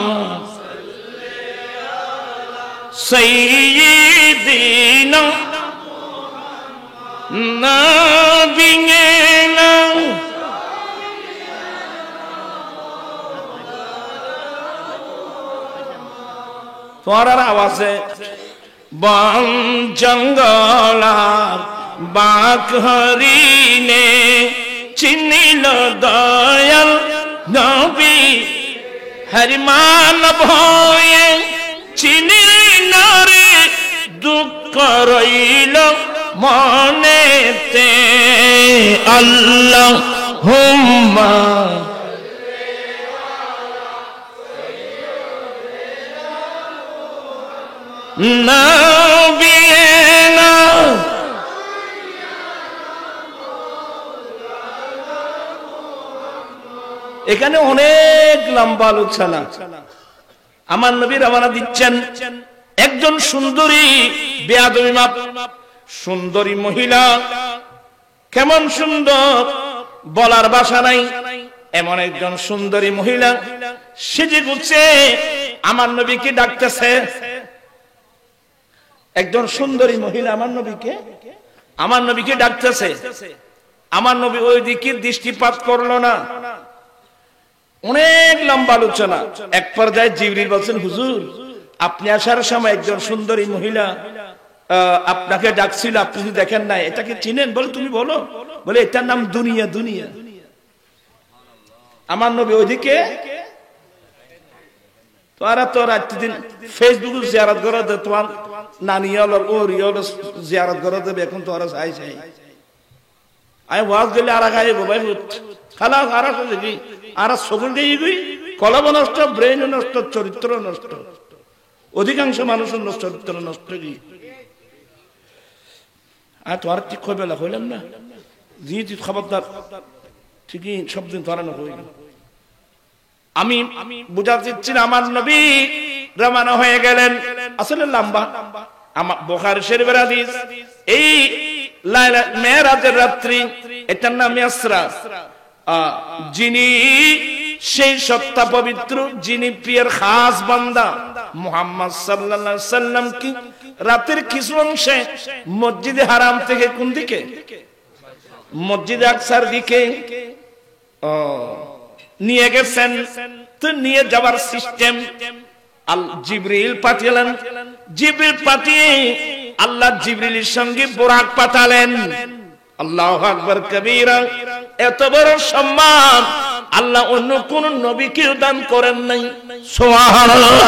Speaker 1: সাইয়্যিদিনা নাবিয়িনা তোরার আওয়াজে বন জঙ্গলার বাঘ হরিণে চিনিল দয়াল নবী, হরিমান ভয়ে চিনিল নরে দুঃখ রইল মনেতে। আল্লাহুম্মা নাবিয়িনা। এখানে অনেক লম্বা আলোচনা। আমার নবী রওনা দিচ্ছেন, একজন সুন্দরী, বেয়াদবি মাপ, সুন্দরী মহিলা, কেমন সুন্দর বলার ভাষা নাই, এমন একজন সুন্দরী মহিলা সেজে গুছে আমার নবীকে ডাকতেছে। একজন সুন্দরী মহিলা আমার নবীকে ডাকতেছে। আমার নবী ওই দিকে দৃষ্টিপাত করলো না। অনেক লম্বা আলোচনা। এক পর্যায়ে জিবরিল বলছেন, হুজুর আপনি আসার সময় একজন সুন্দরী মহিলা আপনাকে ডাকছিল, আপনি যদি দেখেন না, এটাকে চিনেন? বলে তুমি বলো। বলে এটার নাম দুনিয়া। দুনিয়া। আমার নবী ওইদিকে, তোরা তো রাত্রিদিন ফেসবুক জিয়ারত করে দে, তোমার নানি হল ওর জিয়ারত করে দেবে। এখন তোরা চাই আমি ওয়াজ দিলে আর গাইব ভাই খালা আর কি আর সকল দিয়ে গই, কলব নষ্ট, ব্রেন নষ্ট, চরিত্র নষ্ট, অধিকাংশ মানুষের চরিত্র নষ্ট। কি আর তোমার ঠিক বেলা হইলাম না, জি খবরদার ঠিকই সব দিন ধরা না হইল। আমি বুঝাতে চাচ্ছি না, আমার নবী রওনা হয়ে গেলেন। আসলে লম্বা, আমার বুখারী শরীফের হাদিস। এই লাইলা মেরাজের রাত্রি, এটার নাম ইসরা। যিনি সেই সত্তা পবিত্র, যিনি প্রিয়ের খাস বান্দা মুহাম্মদ সাল্লাল্লাহু আলাইহি সাল্লাম কি রাতের কিছু অংশে মসজিদে হারাম থেকে কোন দিকে? মসজিদে আকসার দিকে নিয়ে গেছেন। তো নিয়ে যাওয়ার সিস্টেম জিবরিল পাঠালেন। জিবরিল পাঠিয়ে আল্লাহ জিবরিলের সঙ্গে বুরাক পাঠালেন। আল্লাহু আকবার কবীরা। এত বড় সম্মান আল্লাহ অন্য কোন নবীকে দান করেন নাই। সুবহানাল্লাহ।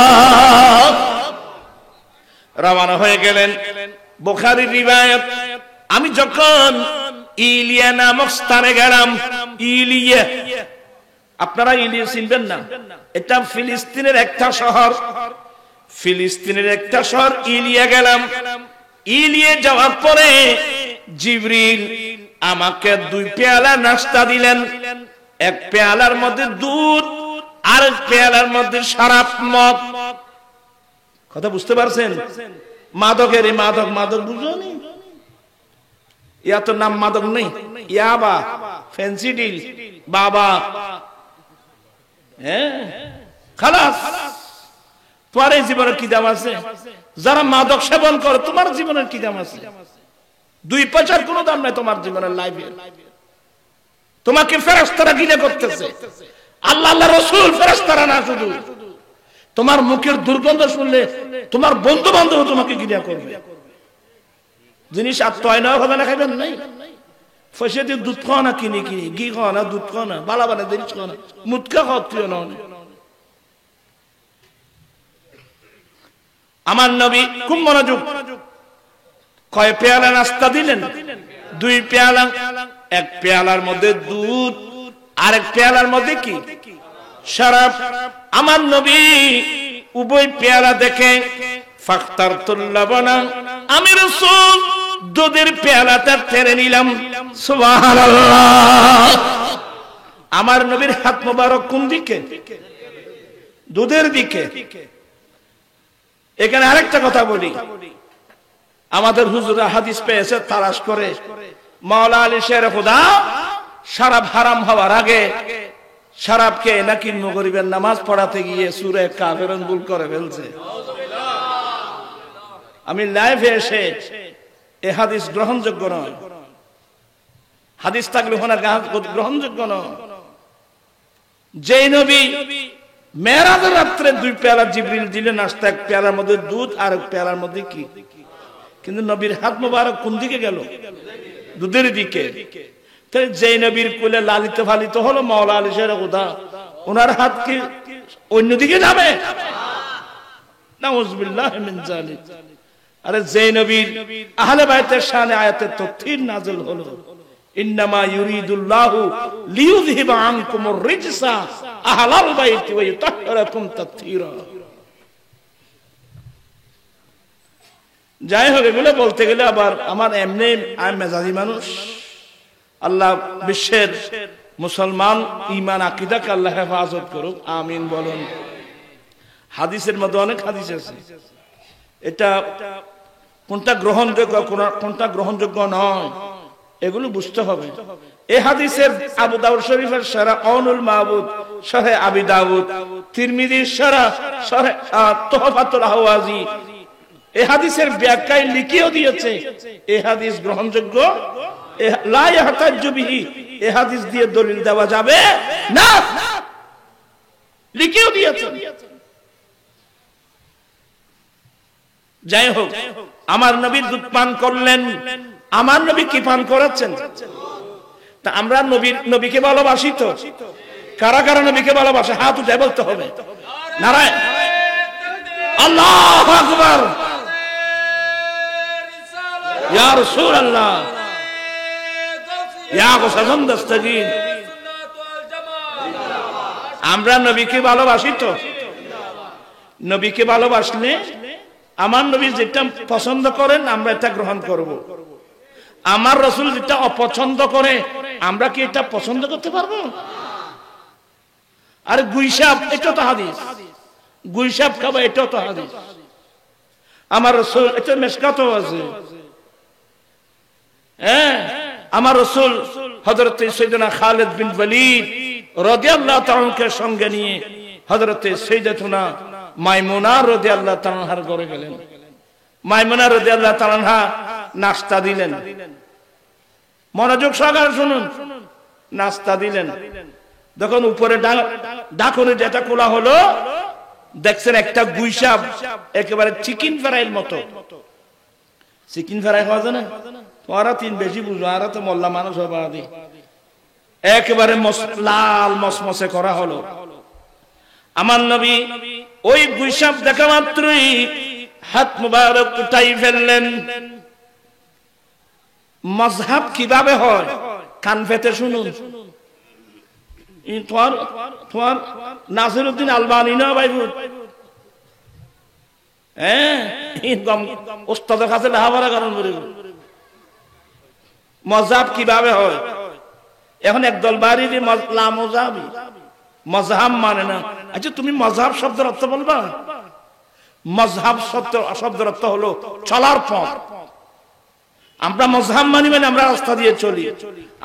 Speaker 1: রওনা হয়ে গেলেন। বুখারীর রিওয়ায়াত, আমি যখন ইলিয়া নামক স্থানে গেলাম, ইলিয়া, আপনারা ইলিয়া চিনবেন না, এটা ফিলিস্তিনের একটা শহর। ফিলিস্তিনের একটা শহর ইলিয়া গেলাম। ইলিয়া যাওয়ার পরে জিবরিল আমাকে 2 পেয়ালা নাস্তা দিলেন। এক পেয়ালার মধ্যে দুধ, আর এক পেয়ালার মধ্যে শরাব, মদ। কথা বুঝতে পারছেন? মাদকের মাদক, মাদক বুঝনি? ইয়া তো নাম মাদক নেই, ইয়াবা, ফেন্সিডিল, বাবা। হ্যাঁ, খালাস। তোমার এই জীবনের কি দাম আছে? যারা মাদক সেবন করে, তোমার জীবনের কি দাম আছে? 2 পয়সার কোনো দাম নাই তোমার জীবনের লাইফে। তোমাকে ফেরেশতারা ঘৃণা করতেছে। আল্লাহ আল্লাহ রাসূল ফেরেশতারা না, শুধু তোমার মুখের দুর্গন্ধ শুনলে তোমার বন্ধু বান্ধব তোমাকে ঘৃণা করবে। জিনিস আর তয় না হবে না, খাইবেন নাই। পয়সা দিয়ে দুধ খাওয়া না কিনি ঘি খাওয়া না দুধ খাওয়া না বালা বানা জিনিস খাওয়া না মুটকা খাওয়া না। আমার নবী খুব মনোযোগ, কয় পেয়ালা নাস্তা দিলেন? 2 পেয়ালা। এক পেয়ালার মধ্যে দুধ, আরেক পেয়ালার মধ্যে কি? শরাব। আমার নবী উভয় পেয়ালা দেখে ফাখতারতুল লাবানা, আমি রাসূল দুধের পেয়ালাটা টেনে নিলাম। সুবহানাল্লাহ। আমার নবীর হাত মোবারক কোন দিকে? দুধের দিকে। এখানে আরেকটা কথা বলি, আমাদের হুজুরা হাদিস পেয়েছে তালাশ করে, মাওলা আলী শের খুদা শরাব হারাম হওয়ার আগে শরাবকে নাকি নগরিবের নামাজ পড়াতে গিয়ে সূরা কাফিরুন ভুল করে ফেলছে। আমি লাইভে এসে এই হাদিস গ্রহণযোগ্য নয়, হাদিস থাকলে ওখানে গ্রহণযোগ্য নয়। যে নবী মেরাজের রাত্রে 2 পেয়ালা জিবরিল দিলেন নাস্তা, এক পেয়ালার মধ্যে দুধ আর এক পেয়ালার মধ্যে কি? কিন্তু নবীর হাত মোবারক কোন দিকে গেল? দুধের দিকে। তাই যে নবীর কোলে লালিত ফালিত হলো মাওলা আলী শের খুদা, ওনার হাত কি অন্যদিকে যাবে? নাউযুবিল্লাহি মিন যালিক। আরে যে নবীর আহলে বাইতের শানে আয়াতে তাফসীর নাযিল হলো, ইন্নামা ইউরিদুল্লাহু লিইউযহিবা আনকুমুর রিজসা আহলাল বাইতি ওয়া ইউতাহহিরাকুম তাতহীরা। যাই হোক, এগুলো বলতে গেলে আবার আমার এমনি আমি মেজাজি মানুষ। আল্লাহ বিশ্বের মুসলমান ঈমান আকীদাকে আল্লাহ হেফাজত করুক, আমিন বলুন। হাদিসের মধ্যে অনেক হাদিস আছে, এটা কোনটা গ্রহণযোগ্য কোনটা গ্রহণযোগ্য নয় এগুলো বুঝতে হবে। এই হাদিসের আবু দাউদ শরীফের শারা আউনুল মাবুদ, শাহে আবি দাউদ, তিরমিজির শারা শাহে তুহফাতুল আহওয়াজি, এই হাদিসের ব্যাখ্যায় লিখিয়ে দিয়েছে এই হাদিস গ্রহণযোগ্য, লা ইয়াহতাজ্জু বিহি, এই হাদিস দিয়ে দলিল দেওয়া যাবে না, লিখিয়ে দিয়েছে। যাই হোক, আমার নবী দুধ পান করলেন। আমার নবী কি পান করেছেন? তা আমরা নবীকে ভালোবাসি তো? কারা কারা নবীকে ভালোবাসে হাত উঠে বলতে হবে। নারায়ণ আল্লাহু আকবার, ইয়া রাসূলুল্লাহ, ইয়া গসাদম দস্তগীর। আমরা নবীকে ভালোবাসি তো? নবীকে ভালোবাসলে আমার নবী যেটা পছন্দ করেন আমরা এটা গ্রহণ করব। আমার রাসূল যেটা অপছন্দ করে আমরা কি এটা পছন্দ করতে পারবো? আর গুইসাব, এটা তো হাদিস, গুইসাব খাবা এটা তো হাদিস। আমার রাসূল, এটা মিশকাতও আছে। হ্যাঁ, আমার রাসূল হযরত সাইয়েদনা খালিদ বিন ওয়ালিদ রাদিয়াল্লাহু তাআলা কে সঙ্গে নিয়ে হযরত সাইয়্যিদাতুনা মাইমুনা রাদিয়াল্লাহু তাআলার ঘরে গেলেন। মাইমুনা রাদিয়াল্লাহু তাআলা নাস্তা দিলেন। মনোযোগ সহকারে শুনুন। নাস্তা দিলেন, যখন উপরে ঢাকনে যেটা খোলা হলো, দেখছেন একটা গুইসাব একেবারে চিকেন ফ্রাইয়ের মতো। চিকেন ফ্রাই খাওয়া যায় না? তোরা তিন বেশি বুঝো, আর তো মোল্লা মানুষ হবে। একেবারে লাল মসমসে করা হলো। আমার নবী ওই গুইসাব দেখা মাত্রই হাত মুবারক উঠাই ফেললেন। মাযহাব কিভাবে হয় কান পেতে শুনুন। তোমার নাসিরউদ্দিন আলবানী না ভাই, হ্যাঁ, ওস্তাদের কাছে লেখাপড়া করেন। মাযহাব কিভাবে হয়? এখন একদল বাড়ির মাযহাব মানে না। আচ্ছা, তুমি মাযহাব শব্দের অর্থ বলবা? মাযহাব শব্দের অর্থ হলো চলার পথ। আমরা মাযহাব মানি মানে আমরা রাস্তা দিয়ে চলি,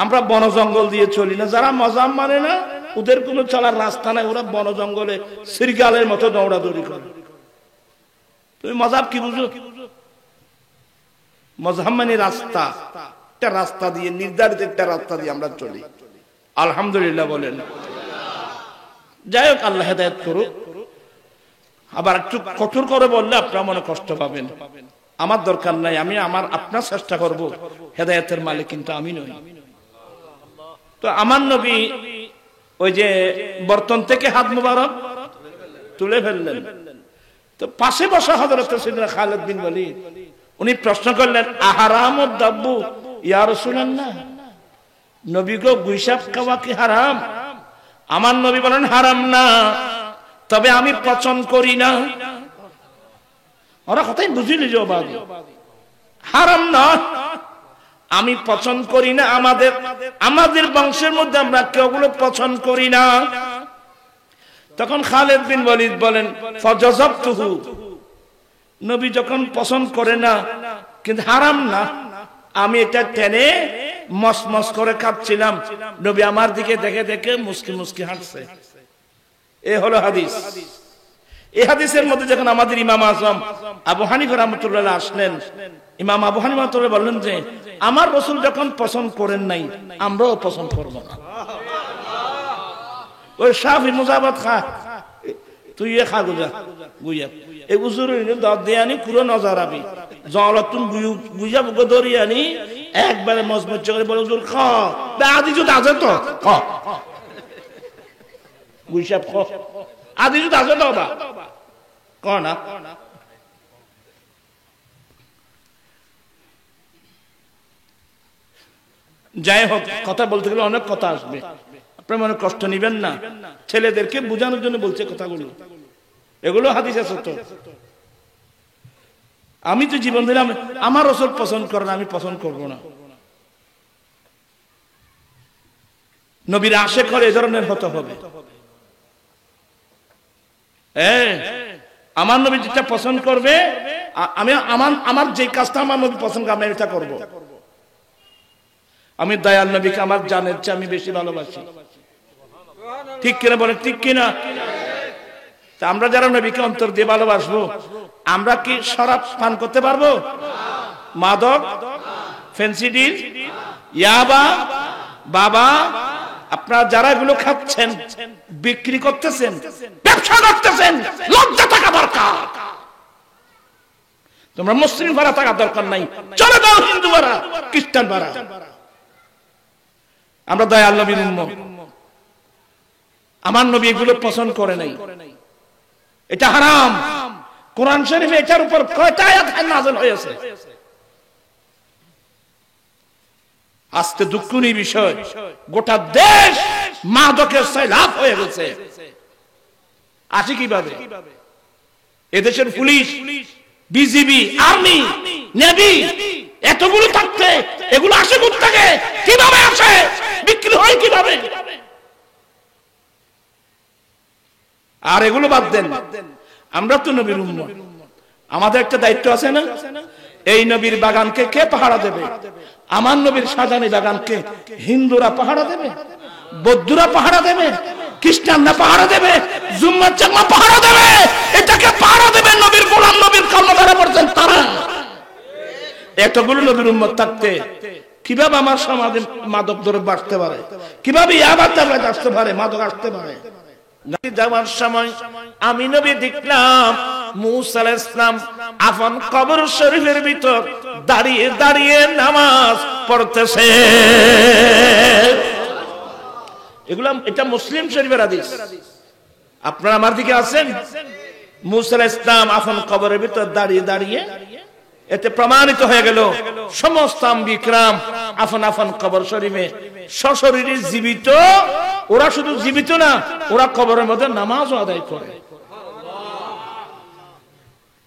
Speaker 1: আমরা বন জঙ্গল দিয়ে চলি না। যারা মাযহাব মানে না ওদের কোনো চলার রাস্তা নাই, ওরা বন জঙ্গলে শৃগালের মতো দৌড়াদৌড়ি করে। তুমি মাযহাব কি বুঝো? মাযহাব মানে রাস্তা, একটা রাস্তা দিয়ে, নির্ধারিত একটা রাস্তা দিয়ে আমরা চলি। আলহামদুলিল্লাহ বলেন। যাই হোক, আল্লাহ হেদায়েত করুক। আবার একটু কঠোর করে বললে আপনারা মনে কষ্ট পাবেন, আমার দরকার নাই। আমি আপনার চেষ্টা করব, হেদায়েতের মালিক কিন্তু আমি নই। তো আমার নবী ওই যে বর্তন থেকে হাত মুবারক তুলে ফেললেন। তো পাশে বসা হযরত সাইয়েদনা খালিদ বিন ওয়ালিদ উনি প্রশ্ন করলেন, আহারামুদ দাব্বু ইয়া রাসূলুল্লাহ, নবী গো গুইসাপ খাওয়া কি হারাম? আমার নবী বলেন, হারাম না, তবে আমি পছন্দ করি না। ওরা কথাই বুঝিলি যে হারাম না, আমি পছন্দ করি না, আমাদের বংশের মধ্যে আমরা কেউগুলো পছন্দ করি না। তখন খালিদ বিন ওয়ালিদ বলেন, ফাজাযাবতুহু, নবী যখন পছন্দ করে না কিন্তু হারাম না, আমি এটা টেনে মসমস করে খাচ্ছিলাম, নবী আমার দিকে দেখে দেখে মুস্কি মুস্কি হাসছে। এ হলো হাদিস। এই হাদিসের মধ্যে যখন আমাদের ইমাম আযম আবু হানিফা রাহমাতুল্লাহ আসলেন, ইমাম আবু হানিফা রাহমাতুল্লাহ বললেন যে আমার রাসূল যখন পছন্দ করেন নাই, আমরাও পছন্দ করব না। ওই শাফি মুজাবাত খা, তুই এ খা গুজা গুইয়া, এই উজুরের দাঁত দিয়ে আনি পুরো নজর আবি জলাতুন গুইয়া বুকে ধরিয়ে আনি একবারে মজমজ করে বলে, হুজুর খা আদি যদি আছে তো গুইসাব খ আদি যদি আছে তো ক না। যাই হোক, কথা বলতে গেলে অনেক কথা আসবে, আপনার মনে কষ্ট নিবেন না, ছেলেদেরকে বোঝানোর জন্য বলছে কথাগুলো, এগুলো হাদিস আছে তো। আমি তো জীবন দিলাম, আমার রাসূল পছন্দ করে না, আমি পছন্দ করব না। নবীর আশিক করে এ ধরনের হতে হবে। আমার নবী যেটা পছন্দ করবে, আমি আমার যে কাজটা আমার নবী পছন্দ করবে আমি এটা করব। আমি দয়াল নবীকে আমার জানের চেয়ে আমি বেশি ভালোবাসি, ঠিক কিনা বলে, ঠিক কিনা? তা আমরা যারা নবীকে অন্তর দিয়ে ভালোবাসবো, আমরা কি শরাব পান করতে পারবো? মাদক, ফেন্সিডিল, ইয়াবা, বাবা, আপনারা যারা এগুলো খাচ্ছেন, বিক্রি করতেছেন, ব্যবসা করতেছেন, লজ্জা থাকা দরকার। তোমরা মুসলিম ভাড়া থাকা দরকার নাই, চলে যাও হিন্দু ভাড়া, খ্রিস্টান ভাড়া। আমরা দয়াল নবীর উম্মত, আমার নবী এগুলো পছন্দ করে নাই, এটা হারাম। কোরআন শরীফে এটার উপর কয়টা আয়াত নাযিল হয়েছে? আজকে দুঃখনীয় বিষয়, গোটা দেশ মাদকের সয়লাব হয়ে গেছে। আসে কিভাবে? এদেশের পুলিশ, বিজিবি, আর্মি, নেভি এতগুলো থাকতে এগুলো আসে কোথা থেকে? কিভাবে আসে? বিক্রি হয় কিভাবে? আর এগুলো বাদ দেন, আমরা তো নবীর উম্মত, আমাদের একটা দায়িত্ব আছে না? এই নবীর বাগানকে কে পাহারা দেবে? আমার নবীর সাজানি বাগানকে হিন্দুরা পাহারা দেবে, বৌদ্ধরা পাহারা দেবে, খ্রিস্টানরা পাহারা দেবে, জুম্মার চাকমা পাহারা দেবে? এটাকে পাহারা দেবে নবীর গোলাম, নবীর কর্মধারা পড়ছেন তারা। এতগুলো নবীর উম্মত থাকতে কিভাবে আমার সমাজে মাদক ধরে বাড়তে পারে? কিভাবে ইয়াবা তাবলীগ আসতে পারে, মাদক আসতে পারে? যাওয়ার সময় আমি নবী দেখলাম মুসা আলাইহিস সালাম আপন কবর শরীফের ভিতর দাঁড়িয়ে দাঁড়িয়ে নামাজ পড়তেছে। এগুলা এটা মুসলিম শরীফের হাদিস। আপনারা আমার দিকে আছেন? মুসা আলাইহিস সালাম আপন কবরের ভিতর দাঁড়িয়ে দাঁড়িয়ে, এতে প্রমাণিত হয়ে গেল সমস্ত আম্বিয়া কিরাম আপন আপন কবর শরীফে সশরীরে জীবিত। ওরা শুধু জীবিত না, ওরা কবরের মধ্যে নামাজও আদায় করে।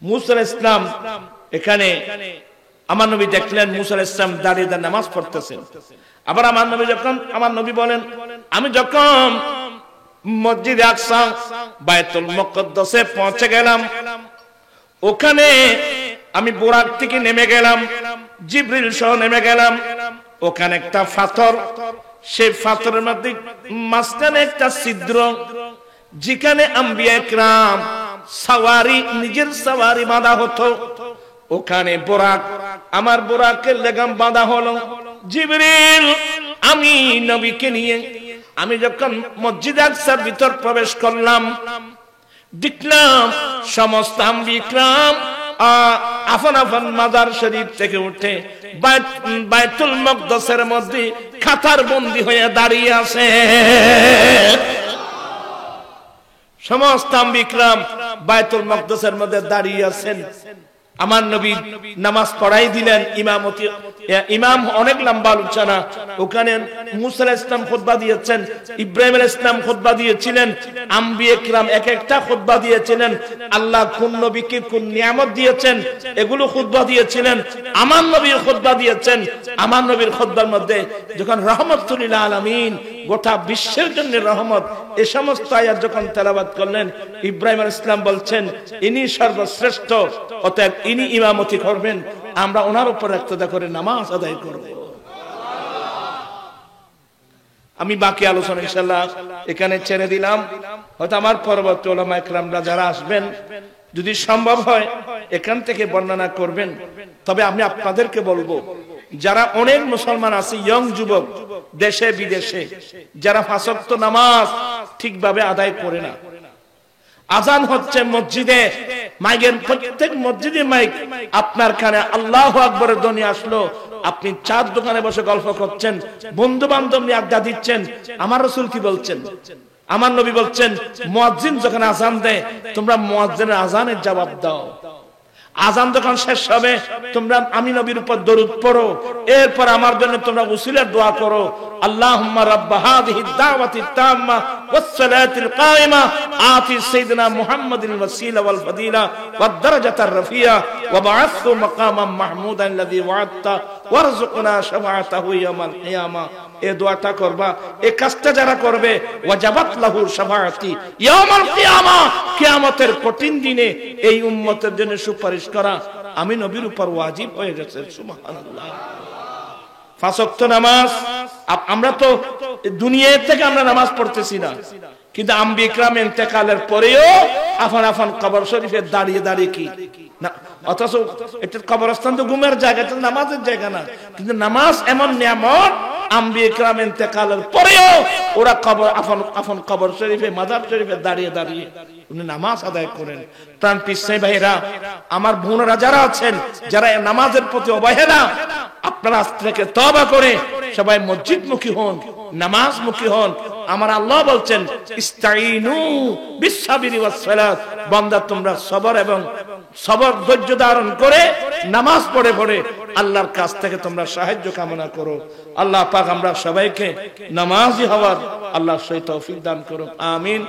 Speaker 1: মুসা আলাইহিস সালাম এখানে আমার নবী দেখলেন মুসা আলাইহিস সালাম দাঁড়িয়ে দাঁড়িয়ে নামাজ পড়তেছেন। আবার আমার নবী বলেন, আমি যখন মসজিদে আকসা বাইতুল মুকদ্দাসে পৌঁছে গেলাম, ওখানে আমি বুরাক থেকে নেমে গেলাম, জিবরিল সহ নেমে গেলাম। ওখানে একটা পাথর, সেই পাথরের মধ্যে মাঝখানে একটা ছিদ্র, যেখানে আম্বিয়া কিরাম সাওয়ারি, নিজের সাওয়ারি বাঁধা হতো। ওখানে বুরাক, আমার বুরাকের লেগাম বাঁধা হলো। জিবরিল আমি নবীকে নিয়ে আমি যখন মসজিদে আকসার ভিতর প্রবেশ করলাম, দেখলাম সমস্ত আম্বিয়া কিরাম আপন আপন মাজার শরীফ থেকে উঠে বাইতুল মুকদ্দাসের মধ্যে কাতার বন্দী হয়ে দাঁড়িয়ে আছে। সমস্ত আম্বিকরাম বায়তুল মাকদাসের মধ্যে দাঁড়িয়ে আছেন। আমার নবী নামাজ পড়াই দিলেন, ইমামতি ইমাম অনেক লম্বা আলোচনা। ওখানে মুসা আলাইহিস সালাম খুতবা দিয়েছেন, ইব্রাহিম আলাইহিস সালাম খুতবা দিয়েছিলেন, আম্বিয়া কিরাম এক একটা খুতবা দিয়েছিলেন। আল্লাহ কোন নবীকে কোন নিয়ামত দিয়েছেন এগুলো খুতবা দিয়েছিলেন। আমার নবীর খুতবা দিয়েছেন। আমার নবীর খুতবার মধ্যে যখন রহমতুল লিল আলামিন, গোটা বিশ্বের জন্য রহমত, এই সমস্ত আয়াত যখন তেলাওয়াত করলেন, ইব্রাহিম আলাইহিস সালাম বলছেন ইনি সর্বশ্রেষ্ঠ, অতএব ইনি ইমামতি করবেন, আমরা ওনার উপর ইক্তেদা করে নামাজ আদায় করব। আমি বাকি আলোচনা ইনশাআল্লাহ এখানে ছেড়ে দিলাম। হয়তো আমার পরবর্তী উলামা ইকরামরা যারা আসবেন, যদি সম্ভব হয় এখান থেকে বর্ণনা করবেন। তবে আমি আপনাদেরকে বলবো, যারা অনেক মুসলমান আছে, ইয়ং যুবক দেশে বিদেশে, যারা পাঁচ ওয়াক্ত নামাজ ঠিকভাবে আদায় করে না, আজান হচ্ছে মসজিদে, মাইকের প্রত্যেক মসজিদে মাইক, আপনার কানে আল্লাহু আকবরের ধ্বনি আসলো, আপনি চার দোকানে বসে গল্প করছেন, বন্ধু বান্ধব নিয়ে আড্ডা দিচ্ছেন। আমার রাসূল কি বলছেন? আমার নবী বলছেন মুয়াজ্জিন যখন আজান দেয়, তোমরা মুয়াজ্জিনের আজানের জবাব দাও। আজান যখন শেষ হবে, তোমরা আমি নবীর উপর দরুদ পড়ো, এরপর আমার জন্য তোমরা উসিলার দোয়া করো। আল্লাহুম্মা রাব্বা হাযিহি দাওয়াতিত তাম্মা ওয়াস সালাতিল কায়িমা আতি সাইয়্যিদিনা মুহাম্মাদিল ওয়াসিলা ওয়াল ফাদিলা ওয়াদ দারাজাতার রাফিয়া ওয়া বা'আথহু মাকামান মাহমুদান আল্লাযী ওয়া'আদতা ওয়ারযুকনা শাফাআতাহু ইয়াওমাল কিয়ামা। এই দোয়াটা করবা, এই কাজটা যারা করবে, ওয়াজাবাত লাহু শাফাআতি ইয়াওমাল কিয়ামা, কিয়ামতের কঠিন দিনে এই উম্মতের জন্য সুপারিশ করা আমি নবীর উপর ওয়াজিব হয়ে গেছে। সুবহানাল্লাহ। পাঁচ ওয়াক্ত নামাজ, আমরা তো দুনিয়া থেকে আমরা নামাজ পড়তেছি না, কিন্তু আম্বিয়া ইকরাম ইন্তেকালের পরেও আফান আফান কবর শরীফে দাঁড়িয়ে দাঁড়িয়ে কি না, অথচ এটা কবরস্থান তো ঘুমের জায়গা, এটা নামাজের জায়গা না। কিন্তু নামাজ এমন নিয়ামত, আম্বিয়া ইকরাম ইন্তেকালের পরেও ওরা কবর আফান আফান কবর শরীফে, মাজার শরীফে দাঁড়িয়ে দাঁড়িয়ে উনি নামাজ আদায় করেন। প্রাণ পিছনে ভাইরা, আমার বোনেরা যারা আছেন, যারা নামাজের প্রতি অবহেলা, আপনারা আজ থেকে তওবা করে সবাই মসজিদমুখী হন, নামাজমুখী হন। আমার আল্লাহ বলছেন ইস্তাইনু বিসসাবিরি ওয়াস সালাত, বান্দা তোমরা সবর এবং সবর ধৈর্য ধারণ করে নামাজ পড়ে পড়ে আল্লাহর কাছ থেকে তোমরা সাহায্য কামনা করো। আল্লাহ পাক আমরা সবাইকে নামাজি হওয়ার আল্লাহ সেই তৌফিক দান করুন। আমিন।